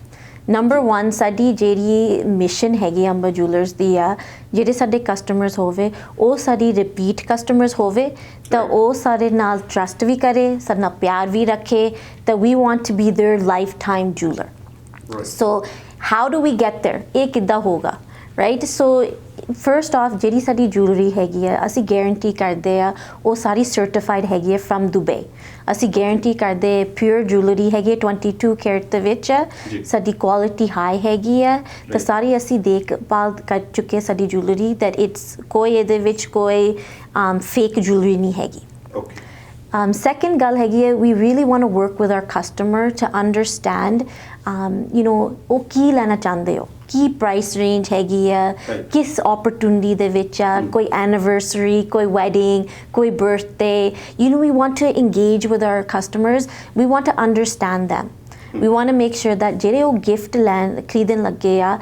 Number 1 ਸਾਡੀ ਜਿਹੜੀ ਮਿਸ਼ਨ ਹੈਗੀ ਅੰਬਾ ਜੂਲਰਸ ਦੀ ਆ, ਜਿਹੜੇ ਸਾਡੇ ਕਸਟਮਰਸ ਹੋਵੇ ਉਹ ਸਾਡੀ ਰਿਪੀਟ ਕਸਟਮਰਸ ਹੋਵੇ ਤਾਂ ਉਹ ਸਾਡੇ ਨਾਲ ਟਰਸਟ ਵੀ ਕਰੇ, ਸਾਡੇ ਨਾਲ ਪਿਆਰ ਵੀ ਰੱਖੇ, ਤਾਂ we want to be their lifetime jeweller. So how do we get there, ਇਹ ਕਿੱਦਾਂ ਹੋਗਾ, ਰਾਈਟ? ਸੋ ਫਰਸਟ ਆਫ ਜਿਹੜੀ ਸਾਡੀ ਜੂਲਰੀ ਹੈਗੀ ਆ, ਅਸੀਂ ਗਾਰੰਟੀ ਕਰਦੇ ਆ ਉਹ ਸਾਰੀ ਸਰਟੀਫਾਈਡ ਹੈਗੀ ਹੈ ਫਰਮ ਦੁਬਈ। ਅਸੀਂ ਗਾਰੰਟੀ ਕਰਦੇ ਪਿਓਰ ਜੂਲਰੀ ਹੈਗੀ ਹੈ, 22 ਕੈਰਟ ਦੇ ਵਿੱਚ ਹੈ, ਸਾਡੀ ਕੁਆਲਿਟੀ ਹਾਈ ਹੈਗੀ ਹੈ, ਤਾਂ ਸਾਰੀ ਅਸੀਂ ਦੇਖਭਾਲ ਕਰ ਚੁੱਕੇ ਸਾਡੀ ਜੂਲਰੀ, ਦੈਟ ਇਟਸ ਕੋਈ ਇਹਦੇ ਵਿੱਚ ਕੋਈ ਫੇਕ ਜੂਲਰੀ ਨਹੀਂ ਹੈਗੀ। Second ਗੱਲ ਹੈਗੀ ਹੈ, we really want to work with our customer to understand ਉਹ ਕੀ ਲੈਣਾ ਚਾਹੁੰਦੇ ਹੋ, ਕੀ ਪ੍ਰਾਈਸ ਰੇਂਜ ਹੈਗੀ ਆ, ਕਿਸ ਓਪਰਚੁਨਿਟੀ ਦੇ ਵਿੱਚ ਆ, ਕੋਈ ਐਨੀਵਰਸਰੀ, ਕੋਈ ਵੈਡਿੰਗ, ਕੋਈ birthday, we want to engage with our customers, we want to understand them, we want to make sure that ਜਿਹੜੇ ਉਹ ਗਿਫਟ ਖਰੀਦਣ ਲੱਗੇ ਆ,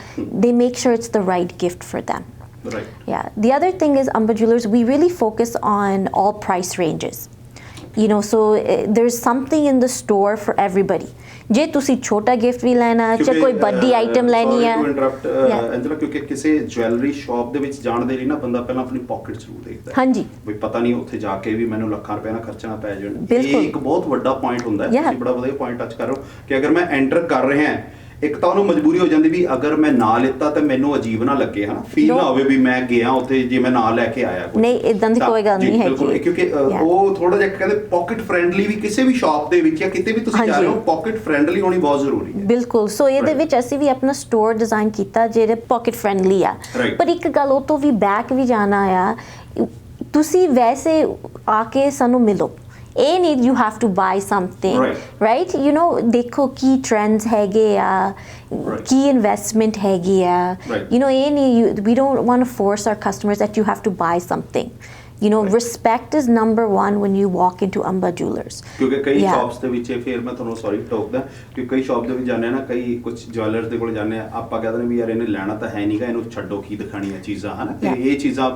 they make sure it's the right gift for them. Right. Yeah. The other thing is Amba Jewelers, we really focus on all price ranges. So there's something in the store for everybody. ਜੇ ਤੁਸੀਂ ਛੋਟਾ gift ਵੀ ਲੈਣਾ ਚਾਹੇ ਕੋਈ ਵੱਡੀ item ਲੈਣੀ ਹੈ। ਅੰਜਲਾ, ਕਿਉਂਕਿ ਕਿਸੇ ਜੁਐਲਰੀ ਸ਼ਾਪ ਦੇ ਵਿੱਚ ਜਾਣ ਦੇ ਲਈ ਨਾ ਬੰਦਾ ਪਹਿਲਾਂ ਆਪਣੀ ਪਾਕਟ ਜ਼ਰੂਰ ਦੇਖਦਾ ਹੈ। ਹਾਂਜੀ, ਵੀ ਪਤਾ ਨਹੀਂ ਉੱਥੇ ਜਾ ਕੇ ਵੀ ਮੈਨੂੰ ਲੱਖਾਂ ਰੁਪਏ ਨਾ ਖਰਚਣਾ ਪੈ ਜਾਣ। ਇਹ ਇੱਕ ਬਹੁਤ ਵੱਡਾ ਪੁਆਇੰਟ ਹੁੰਦਾ ਹੈ। ਤੁਸੀਂ ਬੜਾ ਵਧੀਆ ਪੁਆਇੰਟ ਟੱਚ ਕਰ ਰਹੇ ਹੋ ਕਿ ਅਗਰ ਮੈਂ ਐਂਟਰ ਕਰ ਰਿਹਾ ਇੱਕ ਤਾਂ ਉਹਨੂੰ ਮਜਬੂਰੀ ਹੋ ਜਾਂਦੀ ਵੀ ਅਗਰ ਮੈਂ ਨਾ ਲਿੱਤਾ ਤਾਂ ਮੈਨੂੰ ਅਜੀਬ ਨਾ ਲੱਗੇ, ਹਨਾ, ਫੀਲ ਨਾ ਹੋਵੇ ਵੀ ਮੈਂ ਗਿਆ ਉੱਥੇ ਜੇ ਮੈਂ ਨਾ ਲੈ ਕੇ ਆਇਆ। ਨਹੀਂ, ਇਦਾਂ ਦੀ ਕੋਈ ਗੱਲ ਨਹੀਂ ਹੈਗੀ, ਕਿਉਂਕਿ ਉਹ ਥੋੜਾ ਜਿਹਾ ਕਹਿੰਦੇ ਪਾਕਟ ਫ੍ਰੈਂਡਲੀ ਵੀ ਕਿਸੇ ਵੀ ਸ਼ਾਪ ਦੇ ਵਿੱਚ ਜਾਂ ਕਿਤੇ ਵੀ ਤੁਸੀਂ ਜਾ ਰਹੇ ਹੋ, ਪਾਕਟ ਫ੍ਰੈਂਡਲੀ ਹੋਣੀ ਬਹੁਤ ਜ਼ਰੂਰੀ ਹੈ। ਬਿਲਕੁਲ। ਸੋ ਇਹਦੇ ਵਿੱਚ ਅਸੀਂ ਵੀ ਆਪਣਾ ਸਟੋਰ ਡਿਜ਼ਾਈਨ ਕੀਤਾ ਜਿਹੜੇ ਪਾਕਟ ਫ੍ਰੈਂਡਲੀ ਆ, ਪਰ ਇੱਕ ਗੱਲ ਉਹ ਤੋਂ ਵੀ ਬੈਕ ਵੀ ਜਾਣਾ ਆ, ਤੁਸੀਂ ਵੈਸੇ ਆ ਕੇ ਸਾਨੂੰ ਮਿਲੋ, ਇਹ ਨਹੀਂ you have to buy something, right? ਦੇਖੋ ਕੀ ਟ੍ਰੈਂਡਸ ਹੈਗੇ ਆ, ਕੀ ਇਨਵੈਸਟਮੈਂਟ ਹੈਗੀ ਆ, ਇਹ ਨਹੀਂ, we don't want to force our customers that you have to buy something. Respect is number 1 when you walk into Amba Jewelers. ਕਿਉਂਕਿ ਕਈ ਸ਼ਾਪਸ ਦੇ ਵਿੱਚ ਫਿਰ ਮੈਂ ਤੁਹਾਨੂੰ ਸੌਰੀ ਟੋਕਦਾ ਕਿ ਕਈ ਸ਼ਾਪ ਦੇ ਵਿੱਚ ਜਾਂਦੇ ਆ ਨਾ, ਕਈ ਕੁਝ ਜੁਐਲਰਸ ਦੇ ਕੋਲ ਜਾਂਦੇ ਆ, ਆਪਾਂ ਕਹਿੰਦੇ ਨੇ ਵੀ ਯਾਰ ਇਹਨੇ ਲੈਣਾ ਤਾਂ ਹੈ ਨਹੀਂਗਾ, ਇਹਨੂੰ ਛੱਡੋ, ਕੀ ਦਿਖਾਣੀਆਂ ਚੀਜ਼ਾਂ, ਹਨਾ, ਤੇ ਇਹ ਚੀਜ਼ਾਂ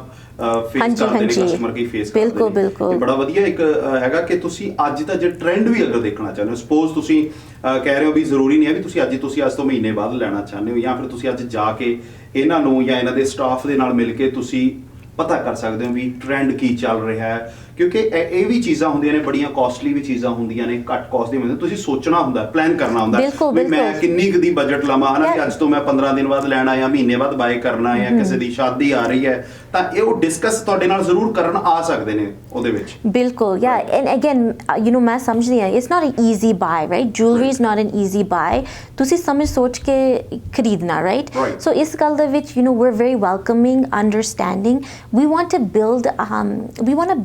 ਫੇਸ ਕਰਦੇ ਨੇ ਕਸਟਮਰ, ਕੀ ਫੇਸ ਕਰਦੇ ਨੇ। ਬਿਲਕੁਲ। ਬੜਾ ਵਧੀਆ ਇੱਕ ਹੈਗਾ ਕਿ ਤੁਸੀਂ ਅੱਜ ਦਾ ਜੇ ਟ੍ਰੈਂਡ ਵੀ ਅਗਰ ਦੇਖਣਾ ਚਾਹੁੰਦੇ ਹੋ, ਸਪੋਜ਼ ਤੁਸੀਂ ਕਹਿ ਰਹੇ ਹੋ ਵੀ ਜ਼ਰੂਰੀ ਨਹੀਂ ਹੈ ਵੀ ਤੁਸੀਂ ਅੱਜ ਤੋਂ ਮਹੀਨੇ ਬਾਅਦ ਲੈਣਾ ਚਾਹੁੰਦੇ ਹੋ, ਜਾਂ ਫਿਰ ਤੁਸੀਂ ਅੱਜ ਜਾ ਕੇ ਇਹਨਾਂ ਨੂੰ ਜਾਂ ਇਹਨਾਂ ਦੇ ਸਟਾਫ ਦੇ ਨਾਲ ਮਿਲ ਕੇ ਤੁਸੀਂ ਪਤਾ ਕਰ ਸਕਦੇ ਹੋ ਵੀ ਟ੍ਰੈਂਡ ਕੀ ਚੱਲ ਰਿਹਾ ਹੈ, ਕਿਉਂਕਿ ਇਹ ਵੀ ਚੀਜ਼ਾਂ ਹੁੰਦੀਆਂ ਨੇ, ਬੜੀਆਂ ਕਾਸਟਲੀ ਵੀ ਚੀਜ਼ਾਂ ਹੁੰਦੀਆਂ ਨੇ, ਘੱਟ ਕਾਸਟ ਦੀਆਂ ਹੁੰਦੀਆਂ, ਤੁਸੀਂ ਸੋਚਣਾ ਹੁੰਦਾ, ਪਲਾਨ ਕਰਨਾ ਹੁੰਦਾ ਵੀ ਮੈਂ ਕਿੰਨੀ ਕੁ ਦੀ ਬਜਟ ਲਵਾਂ, ਹਨਾ, ਕਿ ਅੱਜ ਤੋਂ ਮੈਂ 15 ਦਿਨ ਬਾਅਦ ਲੈਣਾ ਜਾਂ ਮਹੀਨੇ ਬਾਅਦ ਬਾਏ ਕਰਨਾ, ਜਾਂ ਕਿਸੇ ਦੀ ਸ਼ਾਦੀ ਆ ਰਹੀ ਹੈ, ਤਾਂ ਇਹ ਉਹ ਡਿਸਕਸ ਤੁਹਾਡੇ ਨਾਲ ਜ਼ਰੂਰ ਕਰਨ ਆ ਸਕਦੇ ਨੇ ਉਹਦੇ ਵਿੱਚ। ਬਿਲਕੁਲ, ਐਂਡ ਅਗੇਨ ਮੈਂ ਸਮਝਦੀ ਹਾਂ it's not an easy buy, right? Jewellery is not an easy buy, ਤੁਸੀਂ ਸਮਝ ਸੋਚ ਕੇ ਖਰੀਦਣਾ, ਰਾਈਟ? ਸੋ ਇਸ ਗੱਲ ਦੇ ਵਿੱਚ we're very welcoming, understanding. We want to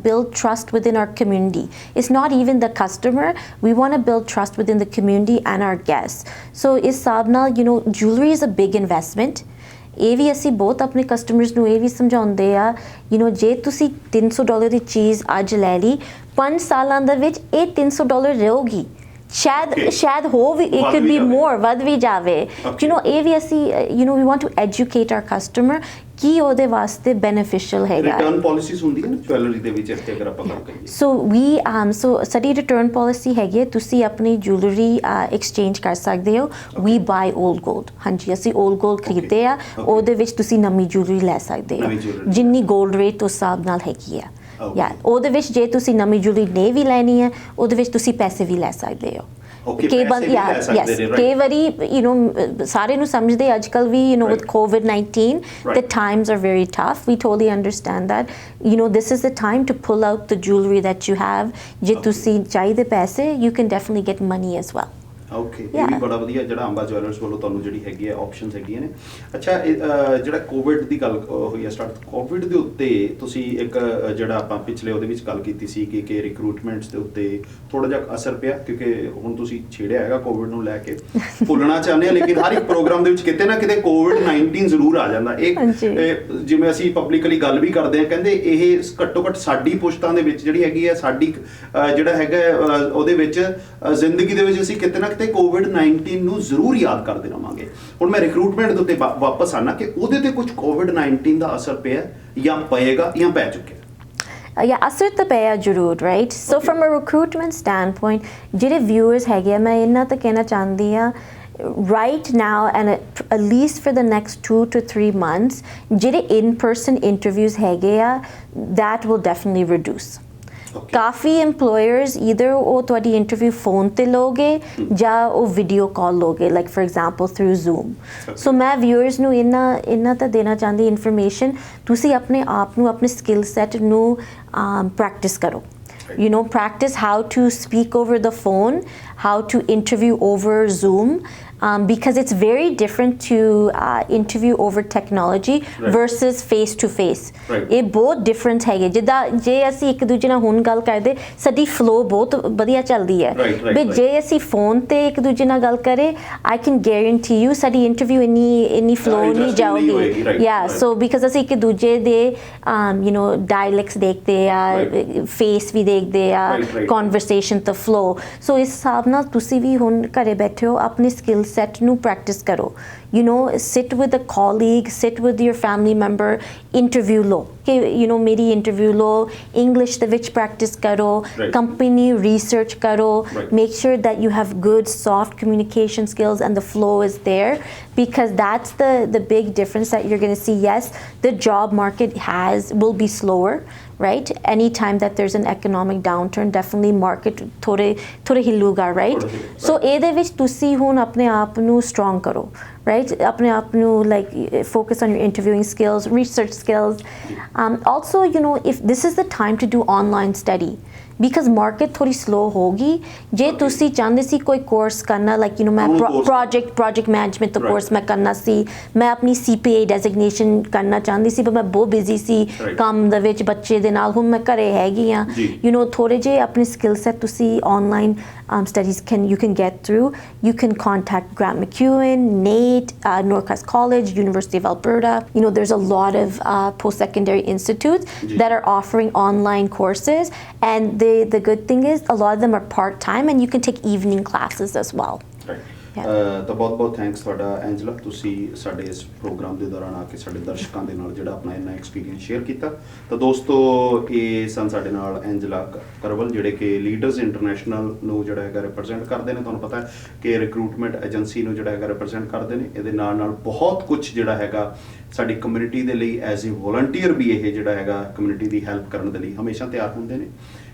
build trust within our community. It's not even the customer, we want to build trust within the community and our guests. So is ਹਿਸਾਬ ਨਾਲ jewelry is a big investment. ਇਹ ਵੀ ਅਸੀਂ ਬਹੁਤ ਆਪਣੇ customers ਨੂੰ ਇਹ ਵੀ ਸਮਝਾਉਂਦੇ ਆ, ਜੇ ਤੁਸੀਂ $300 ਦੀ ਚੀਜ਼ ਅੱਜ ਲੈ ਲਈ, 5 ਸਾਲਾਂ ਦੇ ਵਿੱਚ ਇਹ $300 ਰਹੂਗੀ, ਸ਼ਾਇਦ ਹੋ ਵੀ, it could be more, ਵੱਧ ਵੀ ਜਾਵੇ। ਇਹ ਵੀ ਅਸੀਂ we want to educate our customer ਕੀ ਉਹਦੇ ਵਾਸਤੇ ਬੈਨੀਫੀਸ਼ੀਅਲ ਹੈਗਾ। ਰਿਟਰਨ ਪਾਲਿਸੀਜ਼ ਹੁੰਦੀਆਂ ਨੇ ਜੁਐਲਰੀ ਦੇ ਵਿੱਚ, ਇੱਥੇ ਅਗਰ ਆਪਾਂ ਗੱਲ ਕਰੀਏ। ਸੋ ਸਾਡੀ ਰਿਟਰਨ ਪਾਲਿਸੀ ਹੈਗੀ ਹੈ, ਤੁਸੀਂ ਆਪਣੀ ਜੁਐਲਰੀ ਐਕਸਚੇਂਜ ਕਰ ਸਕਦੇ ਹੋ। ਵੀ ਬਾਈ 올ਡ ਗੋਲਡ, ਹਾਂਜੀ, ਅਸੀਂ 올ਡ ਗੋਲਡ ਖਰੀਦਦੇ ਆ, ਉਹਦੇ ਵਿੱਚ ਤੁਸੀਂ ਨਵੀਂ ਜੁਐਲਰੀ ਲੈ ਸਕਦੇ ਹੋ, ਜਿੰਨੀ ਗੋਲਡ ਰੇਟ ਉਸ ਹਿਸਾਬ ਨਾਲ ਹੈਗੀ ਆ। ਉਹਦੇ ਵਿੱਚ ਜੇ ਤੁਸੀਂ ਨਵੀਂ ਜੁਐਲਰੀ ਨਹੀਂ ਵੀ ਲੈਣੀ ਹੈ, ਉਹਦੇ ਵਿੱਚ ਤੁਸੀਂ ਪੈਸੇ ਵੀ ਲੈ ਸਕਦੇ ਹੋ। ਕਈ ਵਾਰੀ ਸਾਰੇ ਨੂੰ ਸਮਝਦੇ ਅੱਜ ਕੱਲ੍ਹ ਵੀ with COVID-19 the times are very tough, we totally understand that, this is the time to pull out the jewelry that you have, ਜੇ ਤੁਸੀਂ ਚਾਹੀਦੇ ਪੈਸੇ you can definitely get money as well. Okay, ਇਹ ਵੀ ਬੜਾ ਵਧੀਆ ਜਿਹੜਾ ਅੰਬਾ jewellers ਵੱਲੋਂ ਤੁਹਾਨੂੰ ਜਿਹੜੀ ਹੈਗੀ ਹੈ ਆਪਸ਼ਨਸ ਹੈਗੀਆਂ ਨੇ। ਅੱਛਾ, ਜਿਹੜਾ ਕੋਵਿਡ ਦੀ ਗੱਲ ਹੋਈ ਹੈ ਸਟਾਰਟ, ਕੋਵਿਡ ਦੇ ਉੱਤੇ ਤੁਸੀਂ ਇੱਕ ਜਿਹੜਾ ਆਪਾਂ ਪਿਛਲੇ ਉਹਦੇ ਵਿੱਚ ਗੱਲ ਕੀਤੀ ਸੀ ਕਿ ਰਿਕਰੂਟਮੈਂਟਸ ਦੇ ਉੱਤੇ ਥੋੜਾ ਜਿਹਾ ਅਸਰ ਪਿਆ, ਕਿਉਂਕਿ ਹੁਣ ਤੁਸੀਂ ਛੇੜਿਆ ਹੈਗਾ ਕੋਵਿਡ ਨੂੰ ਲੈ ਕੇ, ਭੁੱਲਣਾ ਚਾਹੁੰਦੇ ਆ, ਲੇਕਿਨ ਹਰ ਇੱਕ ਪ੍ਰੋਗਰਾਮ ਦੇ ਵਿੱਚ ਕਿਤੇ ਨਾ ਕਿਤੇ COVID-19 ਜ਼ਰੂਰ ਆ ਜਾਂਦਾ। ਜਿਵੇਂ ਅਸੀਂ ਪਬਲਿਕਲੀ ਗੱਲ ਵੀ ਕਰਦੇ ਹਾਂ, ਕਹਿੰਦੇ ਇਹ ਘੱਟੋ ਘੱਟ ਸਾਡੀ ਪੁਸ਼ਤਾਂ ਦੇ ਵਿੱਚ ਜਿਹੜੀ ਹੈਗੀ ਹੈ, ਸਾਡੀ ਜਿਹੜਾ ਹੈਗਾ ਉਹਦੇ ਵਿੱਚ ਜ਼ਿੰਦਗੀ ਦੇ ਵਿੱਚ ਅਸੀਂ ਕਿਤੇ ਨਾ COVID-19 ਨੂੰ ਜ਼ਰੂਰ ਯਾਦ ਕਰਦੇ ਰਹਾਂਗੇ। ਹੁਣ ਮੈਂ ਰਿਕਰੂਟਮੈਂਟ ਦੇ ਉੱਤੇ ਵਾਪਸ ਆਣਾ ਕਿ ਉਹਦੇ ਤੇ ਕੁਝ COVID-19 ਦਾ ਅਸਰ ਪਿਆ ਜਾਂ ਪਏਗਾ ਜਾਂ ਪੈ ਚੁੱਕਿਆ। ਅਸਰ ਤਾਂ ਪਿਆ ਜ਼ਰੂਰ, right? So from a recruitment standpoint ਜਿਹੜੇ ਵਿਊਅਰਸ ਹੈਗੇ ਆ, ਮੈਂ ਇਹਨਾਂ ਤਾਂ ਕਹਿਣਾ ਚਾਹੁੰਦੀ ਆ right now and at least for the next 2 to 3 months ਜਿਹੜੇ in-person interviews ਹੈਗੇ ਆ that will definitely reduce. Coffee employers either ਉਹ ਤੁਹਾਡੀ ਇੰਟਰਵਿਊ ਫੋਨ ਤੇ ਲੋਗੇ ਜਾਂ ਉਹ ਵੀਡੀਓ ਕਾਲ ਲੋਗੇ like for example through Zoom so ਮੈਂ ਵਿਊਅਰਸ ਨੂੰ ਇਹਨਾਂ ਤਾਂ ਦੇਣਾ ਚਾਹੁੰਦੀ ਇਨਫੋਰਮੇਸ਼ਨ ਤੁਸੀਂ ਆਪਣੇ ਆਪ ਨੂੰ ਆਪਣੇ ਸਕਿੱਲ ਸੈਟ ਨੂੰ ਪ੍ਰੈਕਟਿਸ ਕਰੋ you know practice how to speak over the phone how to interview over Zoom because it's very different to interview over technology versus face to face ਇਹ ਬਹੁਤ ਡਿਫਰੈਂਟ ਹੈਗੇ ਜਿੱਦਾਂ ਜੇ ਅਸੀਂ ਇੱਕ ਦੂਜੇ ਨਾਲ ਹੁਣ ਗੱਲ ਕਰਦੇ ਸਾਡੀ ਫਲੋ ਬਹੁਤ ਵਧੀਆ ਚੱਲਦੀ ਹੈ ਬਟ ਜੇ ਅਸੀਂ ਫੋਨ ਤੇ ਇੱਕ ਦੂਜੇ ਨਾਲ ਗੱਲ ਕਰੇ I can guarantee you ਸਾਡੀ ਇੰਟਰਵਿਊ ਇੰਨੀ ਫਲੋ ਨਹੀਂ ਜਾਊਗੀ yeah so because ਅਸੀਂ ਇੱਕ ਦੂਜੇ ਦੇ you know dialects ਦੇਖਦੇ ਆ face ਵੀ ਦੇਖਦੇ ਆ conversation the flow so ਇਸ ਹਿਸਾਬ ਨਾਲ ਤੁਸੀਂ ਵੀ ਹੁਣ ਘਰੇ ਬੈਠੇ ਹੋ ਆਪਣੇ ਸਕਿੱਲ set ਨੂੰ practice ਕਰੋ you know sit with a colleague sit with your family member interview ਲੋ ਕਿ you know ਮੇਰੀ interview ਲੋ English ਦੇ ਵਿੱਚ practice ਕਰੋ company research ਕਰੋ make sure that you have good soft communication skills and the flow is there because that's the big difference that you're going to see yes the job market will be slower right anytime that there's an economic downturn definitely market ਥੋੜੇ ਹਿੱਲੂਗਾ right so ਇਹਦੇ ਵਿੱਚ ਤੁਸੀਂ ਹੁਣ ਆਪਣੇ ਆਪ ਨੂੰ strong ਕਰੋ right ਆਪਣੇ ਆਪ ਨੂੰ like focus on your interviewing skills research skills also you know if this is the time to do online study because market ਥੋੜੀ slow ਹੋਗੀ ਜੇ ਤੁਸੀਂ ਚਾਹੁੰਦੇ ਸੀ ਕੋਈ ਕੋਰਸ ਕਰਨਾ like you know ਮੈਂ project management ਦਾ ਕੋਰਸ ਮੈਂ ਕਰਨਾ ਸੀ ਮੈਂ ਆਪਣੀ CPA designation ਕਰਨਾ ਚਾਹੁੰਦੀ ਸੀ ਪਰ ਮੈਂ ਬਹੁਤ ਬਿਜ਼ੀ ਸੀ ਕੰਮ ਦੇ ਵਿੱਚ ਬੱਚੇ ਦੇ ਨਾਲ ਹੁਣ ਮੈਂ ਘਰੇ ਹੈਗੀ ਆ you know ਥੋੜੇ ਜੇ ਆਪਣੇ ਸਕਿੱਲ ਸੈਟ ਤੁਸੀਂ online studies you can get through you can contact Grant MacEwan NAIT Norcross College University of Alberta you know there's a lot of post-secondary institutes that are offering online courses and the good thing is a lot of them are part-time and you can take evening classes as well ਤਾਂ ਬਹੁਤ thanks ਤੁਹਾਡਾ Angela ਤੁਸੀਂ ਸਾਡੇ ਇਸ programme ਦੇ ਦੌਰਾਨ ਆ ਕੇ ਸਾਡੇ ਦਰਸ਼ਕਾਂ ਦੇ ਨਾਲ ਜਿਹੜਾ ਆਪਣਾ ਇੰਨਾ ਐਕਸਪੀਰੀਅੰਸ ਸ਼ੇਅਰ ਕੀਤਾ ਤਾਂ ਦੋਸਤੋ ਇਹ ਸਨ ਸਾਡੇ ਨਾਲ ਐਂਜਲਾ ਕਰਵਲ ਜਿਹੜੇ ਕਿ ਲੀਡਰਸ ਇੰਟਰਨੈਸ਼ਨਲ ਨੂੰ ਜਿਹੜਾ ਹੈਗਾ ਰਿਪਰੈਜ਼ੈਂਟ ਕਰਦੇ ਨੇ ਤੁਹਾਨੂੰ ਪਤਾ ਹੈ ਕਿ ਰਿਕਰੂਟਮੈਂਟ ਏਜੰਸੀ ਨੂੰ ਜਿਹੜਾ ਹੈਗਾ ਰਿਪਰੈਜ਼ੈਂਟ ਕਰਦੇ ਨੇ ਇਹਦੇ ਨਾਲ ਬਹੁਤ ਕੁਝ ਜਿਹੜਾ ਹੈਗਾ ਸਾਡੀ ਕਮਿਊਨਿਟੀ ਦੇ ਲਈ ਐਜ਼ ਏ ਵੋਲੰਟੀਅਰ ਵੀ ਇਹ ਜਿਹੜਾ ਹੈਗਾ ਕਮਿਊਨਿਟੀ ਦੀ ਹੈਲਪ ਕਰਨ ਦੇ ਲਈ ਹਮੇਸ਼ਾ ਤਿਆਰ ਹੁੰਦੇ ਨੇ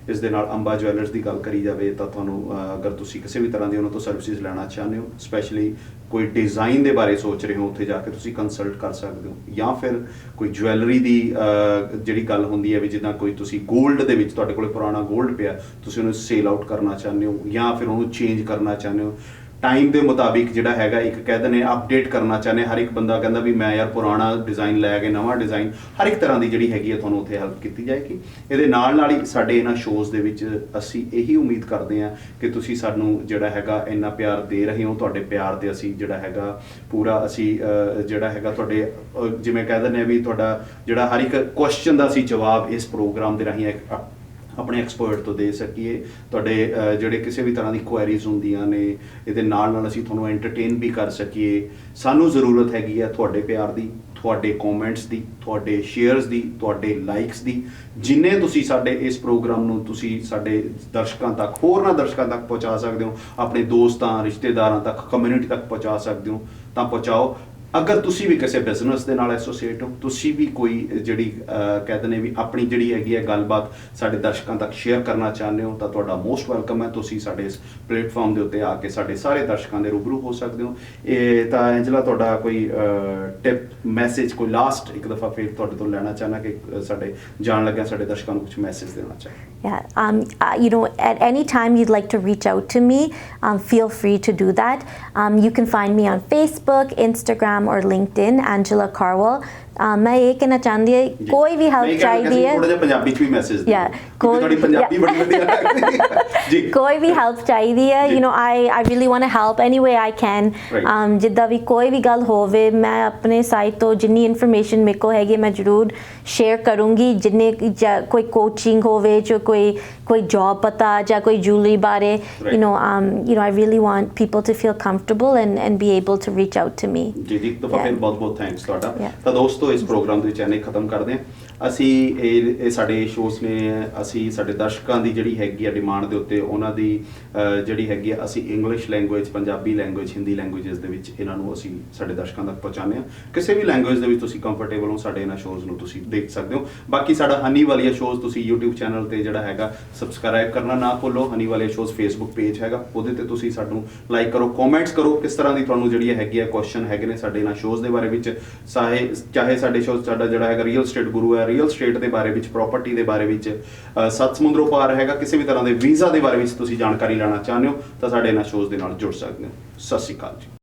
ਇਸ ਦੇ ਨਾਲ ਅੰਬਾ ਜਵੈਲਰਸ ਦੀ ਗੱਲ ਕਰੀ ਜਾਵੇ ਤਾਂ ਤੁਹਾਨੂੰ ਅਗਰ ਤੁਸੀਂ ਕਿਸੇ ਵੀ ਤਰ੍ਹਾਂ ਦੀ ਉਹਨਾਂ ਤੋਂ ਸਰਵਿਸਿਜ਼ ਲੈਣਾ ਚਾਹੁੰਦੇ ਹੋ ਸਪੈਸ਼ਲੀ ਕੋਈ ਡਿਜ਼ਾਈਨ ਦੇ ਬਾਰੇ ਸੋਚ ਰਹੇ ਹੋ ਉੱਥੇ ਜਾ ਕੇ ਤੁਸੀਂ ਕੰਸਲਟ ਕਰ ਸਕਦੇ ਹੋ ਜਾਂ ਫਿਰ ਕੋਈ ਜਵੈਲਰੀ ਦੀ ਜਿਹੜੀ ਗੱਲ ਹੁੰਦੀ ਹੈ ਵੀ ਜਿੱਦਾਂ ਕੋਈ ਤੁਸੀਂ 골ਡ ਦੇ ਵਿੱਚ ਤੁਹਾਡੇ ਕੋਲ ਪੁਰਾਣਾ 골ਡ ਪਿਆ ਤੁਸੀਂ ਉਹਨੂੰ ਸੇਲ ਆਊਟ ਕਰਨਾ ਚਾਹੁੰਦੇ ਹੋ ਜਾਂ ਫਿਰ ਉਹਨੂੰ ਚੇਂਜ ਕਰਨਾ ਚਾਹੁੰਦੇ ਹੋ ਟਾਈਮ ਦੇ ਮੁਤਾਬਿਕ ਜਿਹੜਾ ਹੈਗਾ ਇੱਕ ਕਹਿੰਦੇ ਨੇ ਅਪਡੇਟ ਕਰਨਾ ਚਾਹੁੰਦੇ ਹਰ ਇੱਕ ਬੰਦਾ ਕਹਿੰਦਾ ਵੀ ਮੈਂ ਯਾਰ ਪੁਰਾਣਾ ਡਿਜ਼ਾਈਨ ਲੈ ਕੇ ਨਵਾਂ ਡਿਜ਼ਾਈਨ ਹਰ ਇੱਕ ਤਰ੍ਹਾਂ ਦੀ ਜਿਹੜੀ ਹੈਗੀ ਹੈ ਤੁਹਾਨੂੰ ਉੱਥੇ ਹੈਲਪ ਕੀਤੀ ਜਾਏਗੀ ਇਹਦੇ ਨਾਲ ਹੀ ਸਾਡੇ ਇਹਨਾਂ ਸ਼ੋਜ਼ ਦੇ ਵਿੱਚ ਅਸੀਂ ਇਹੀ ਉਮੀਦ ਕਰਦੇ ਹਾਂ ਕਿ ਤੁਸੀਂ ਸਾਨੂੰ ਜਿਹੜਾ ਹੈਗਾ ਇੰਨਾ ਪਿਆਰ ਦੇ ਰਹੇ ਹੋ ਤੁਹਾਡੇ ਪਿਆਰ ਤੇ ਅਸੀਂ ਜਿਹੜਾ ਹੈਗਾ ਪੂਰਾ ਅਸੀਂ ਜਿਹੜਾ ਹੈਗਾ ਤੁਹਾਡੇ ਜਿਵੇਂ ਕਹਿ ਦਿੰਦੇ ਆ ਵੀ ਤੁਹਾਡਾ ਜਿਹੜਾ ਹਰ ਇੱਕ ਕੁਐਸਚਨ ਦਾ ਅਸੀਂ ਜਵਾਬ ਇਸ ਪ੍ਰੋਗਰਾਮ ਦੇ ਰਾਹੀਂ ਆਪਣੇ ਐਕਸਪਰਟ ਤੋਂ ਦੇ ਸਕੀਏ ਤੁਹਾਡੇ ਜਿਹੜੇ ਕਿਸੇ ਵੀ ਤਰ੍ਹਾਂ ਦੀ ਕੁਐਰੀਜ਼ ਹੁੰਦੀਆਂ ਨੇ ਇਹਦੇ ਨਾਲ ਅਸੀਂ ਤੁਹਾਨੂੰ ਐਂਟਰਟੇਨ ਵੀ ਕਰ ਸਕੀਏ ਸਾਨੂੰ ਜ਼ਰੂਰਤ ਹੈਗੀ ਹੈ ਤੁਹਾਡੇ ਪਿਆਰ ਦੀ ਤੁਹਾਡੇ ਕਮੈਂਟਸ ਦੀ ਤੁਹਾਡੇ ਸ਼ੇਅਰਸ ਦੀ ਤੁਹਾਡੇ ਲਾਈਕਸ ਦੀ ਜਿੰਨੇ ਤੁਸੀਂ ਸਾਡੇ ਇਸ ਪ੍ਰੋਗਰਾਮ ਨੂੰ ਤੁਸੀਂ ਸਾਡੇ ਦਰਸ਼ਕਾਂ ਤੱਕ ਹੋਰਨਾਂ ਦਰਸ਼ਕਾਂ ਤੱਕ ਪਹੁੰਚਾ ਸਕਦੇ ਹੋ ਆਪਣੇ ਦੋਸਤਾਂ ਰਿਸ਼ਤੇਦਾਰਾਂ ਤੱਕ ਕਮਿਊਨਿਟੀ ਤੱਕ ਪਹੁੰਚਾ ਸਕਦੇ ਹੋ ਤਾਂ ਪਹੁੰਚਾਓ ਅਗਰ ਤੁਸੀਂ ਵੀ ਕਿਸੇ ਬਿਜ਼ਨਸ ਦੇ ਨਾਲ ਐਸੋਸੀਏਟ ਹੋ ਤੁਸੀਂ ਵੀ ਕੋਈ ਜਿਹੜੀ ਕਹਿੰਦੇ ਨੇ ਵੀ ਆਪਣੀ ਜਿਹੜੀ ਹੈਗੀ ਹੈ ਗੱਲਬਾਤ ਸਾਡੇ ਦਰਸ਼ਕਾਂ ਤੱਕ ਸ਼ੇਅਰ ਕਰਨਾ ਚਾਹੁੰਦੇ ਹੋ ਤਾਂ ਤੁਹਾਡਾ ਮੋਸਟ ਵੈਲਕਮ ਹੈ ਤੁਸੀਂ ਸਾਡੇ ਇਸ ਪਲੇਟਫਾਰਮ ਦੇ ਉੱਤੇ ਆ ਕੇ ਸਾਡੇ ਸਾਰੇ ਦਰਸ਼ਕਾਂ ਦੇ ਰੂਬਰੂ ਹੋ ਸਕਦੇ ਹੋ ਇਹ ਤਾਂ ਐਂਜਲਾ ਤੁਹਾਡਾ ਕੋਈ ਟਿਪ ਮੈਸੇਜ ਕੋਈ ਲਾਸਟ ਇੱਕ ਦਫਾ ਫਿਰ ਤੁਹਾਡੇ ਤੋਂ ਲੈਣਾ ਚਾਹਨਾ ਕਿ ਸਾਡੇ ਜਾਣ ਲੱਗਿਆ ਸਾਡੇ ਦਰਸ਼ਕਾਂ ਨੂੰ ਕੁਝ ਮੈਸੇਜ ਦੇਣਾ ਚਾਹੀਦਾ you know at any time you'd like to reach out to me feel free to do that you can find me on Facebook Instagram or LinkedIn Angela Carwell ਮੈਂ ਇਹ ਕਹਿਣਾ ਚਾਹੁੰਦੀ ਹਾਂ ਕੋਈ ਵੀ ਹੈਲਪ ਚਾਹੀਦੀ ਹੈ ਥੋੜਾ ਜਿਹਾ ਪੰਜਾਬੀ ਚ ਵੀ ਮੈਸੇਜ ਦਿਓ ਤੁਹਾਡੀ ਪੰਜਾਬੀ ਬੜੀ ਵਧੀਆ ਲੱਗਦੀ ਜੀ ਕੋਈ ਵੀ ਹੈਲਪ ਚਾਹੀਦੀ ਹੈ you know I really want to help any way I can ਜਿੱਦਾਂ ਵੀ ਕੋਈ ਵੀ ਗੱਲ ਹੋਵੇ ਮੈਂ ਆਪਣੇ ਸਾਈਟ ਤੋਂ ਜਿੰਨੀ ਇਨਫੋਰਮੇਸ਼ਨ ਮੇਰੇ ਕੋਲ ਹੈਗੀ ਮੈਂ ਜ਼ਰੂਰ ਸ਼ੇਅਰ ਕਰੂੰਗੀ ਜਿੰਨੇ ਕੋਈ ਕੋਚਿੰਗ ਹੋਵੇ ਜੋ ਕੋਈ ਜੌਬ ਪਤਾ ਜਾਂ ਕੋਈ ਜੁਐਲਰੀ ਬਾਰੇ you know I really want people to feel comfortable and be able to reach out to me ਜੀ ਇੱਕ ਦਫਾ ਫਿਰ ਬਹੁਤ ਥੈਂਕਸ ਤੁਹਾਡਾ ਤਾਂ ਦੋਸਤੋ ਇਸ ਪ੍ਰੋਗਰਾਮ ਦੇ ਵਿੱਚ ਐਨੇ ਖਤਮ ਕਰਦੇ ਹਾਂ ਅਸੀਂ ਇਹ ਸਾਡੇ ਸ਼ੋਜ਼ ਨੇ ਅਸੀਂ ਸਾਡੇ ਦਰਸ਼ਕਾਂ ਦੀ ਜਿਹੜੀ ਹੈਗੀ ਆ ਡਿਮਾਂਡ ਦੇ ਉੱਤੇ ਉਹਨਾਂ ਦੀ ਜਿਹੜੀ ਹੈਗੀ ਆ ਅਸੀਂ English language, Punjabi language, Hindi languages ਦੇ ਵਿੱਚ ਇਹਨਾਂ ਨੂੰ ਅਸੀਂ ਸਾਡੇ ਦਰਸ਼ਕਾਂ ਤੱਕ ਪਹੁੰਚਾਉਂਦੇ ਹਾਂ। ਕਿਸੇ ਵੀ ਲੈਂਗੁਏਜ ਦੇ ਵਿੱਚ ਤੁਸੀਂ ਕੰਫਰਟੇਬਲ ਹੋ ਸਾਡੇ ਇਹਨਾਂ ਸ਼ੋਜ਼ ਨੂੰ ਤੁਸੀਂ ਦੇਖ ਸਕਦੇ ਹੋ। ਬਾਕੀ ਸਾਡਾ ਹਨੀ ਵਾਲੀਆ ਸ਼ੋਜ਼ ਤੁਸੀਂ YouTube ਚੈਨਲ ਤੇ ਜਿਹੜਾ ਹੈਗਾ ਸਬਸਕ੍ਰਾਈਬ ਕਰਨਾ ਨਾ ਭੁੱਲੋ। ਹਨੀ ਵਾਲੀਆ ਸ਼ੋਜ਼ ਫੇਸਬੁੱਕ ਪੇਜ ਹੈਗਾ, ਉਹਦੇ ਤੇ ਤੁਸੀਂ ਸਾਨੂੰ ਲਾਈਕ ਕਰੋ, ਕਮੈਂਟਸ ਕਰੋ ਕਿਸ ਤਰ੍ਹਾਂ ਦੀ ਤੁਹਾਨੂੰ ਜਿਹੜੀ ਹੈਗੀ ਆ ਕੁਐਸਚਨ ਹੈਗੇ ਨੇ ਸਾਡੇ ਇਹਨਾਂ ਸ਼ੋਜ਼ ਦੇ ਬਾਰੇ ਵਿੱਚ। ਚਾਹੇ ਸਾਡੇ ਸ਼ੋਜ਼ ਸਾਡਾ ਜਿਹੜਾ ਹੈਗਾ ਰੀਅਲ ਸਟੇਟ ਗੁਰੂ ਹੈ, ਰੀਅਲ ਸਟੇਟ ਦੇ ਬਾਰੇ ਵਿੱਚ, ਪ੍ਰਾਪਰਟੀ ਦੇ ਬਾਰੇ ਵਿੱਚ, ਸੱਤ ਸਮੁੰਦਰੋਂ ਪਾਰ ਹੈਗਾ, ਕਿਸੇ ਵੀ ਤਰ੍ਹਾਂ ਦੇ ਵੀਜ਼ਾ ਦੇ ਬਾਰੇ ਵਿੱਚ ਤੁਸੀਂ ਜਾਣਕਾਰੀ ਲੈਣਾ ਚਾਹੁੰਦੇ ਹੋ ਤਾਂ ਸਾਡੇ ਇਹਨਾਂ ਸ਼ੋਜ਼ ਦੇ ਨਾਲ ਜੁੜ ਸਕਦੇ ਹੋ। ਸਤਿ ਸ਼੍ਰੀ ਅਕਾਲ ਜੀ।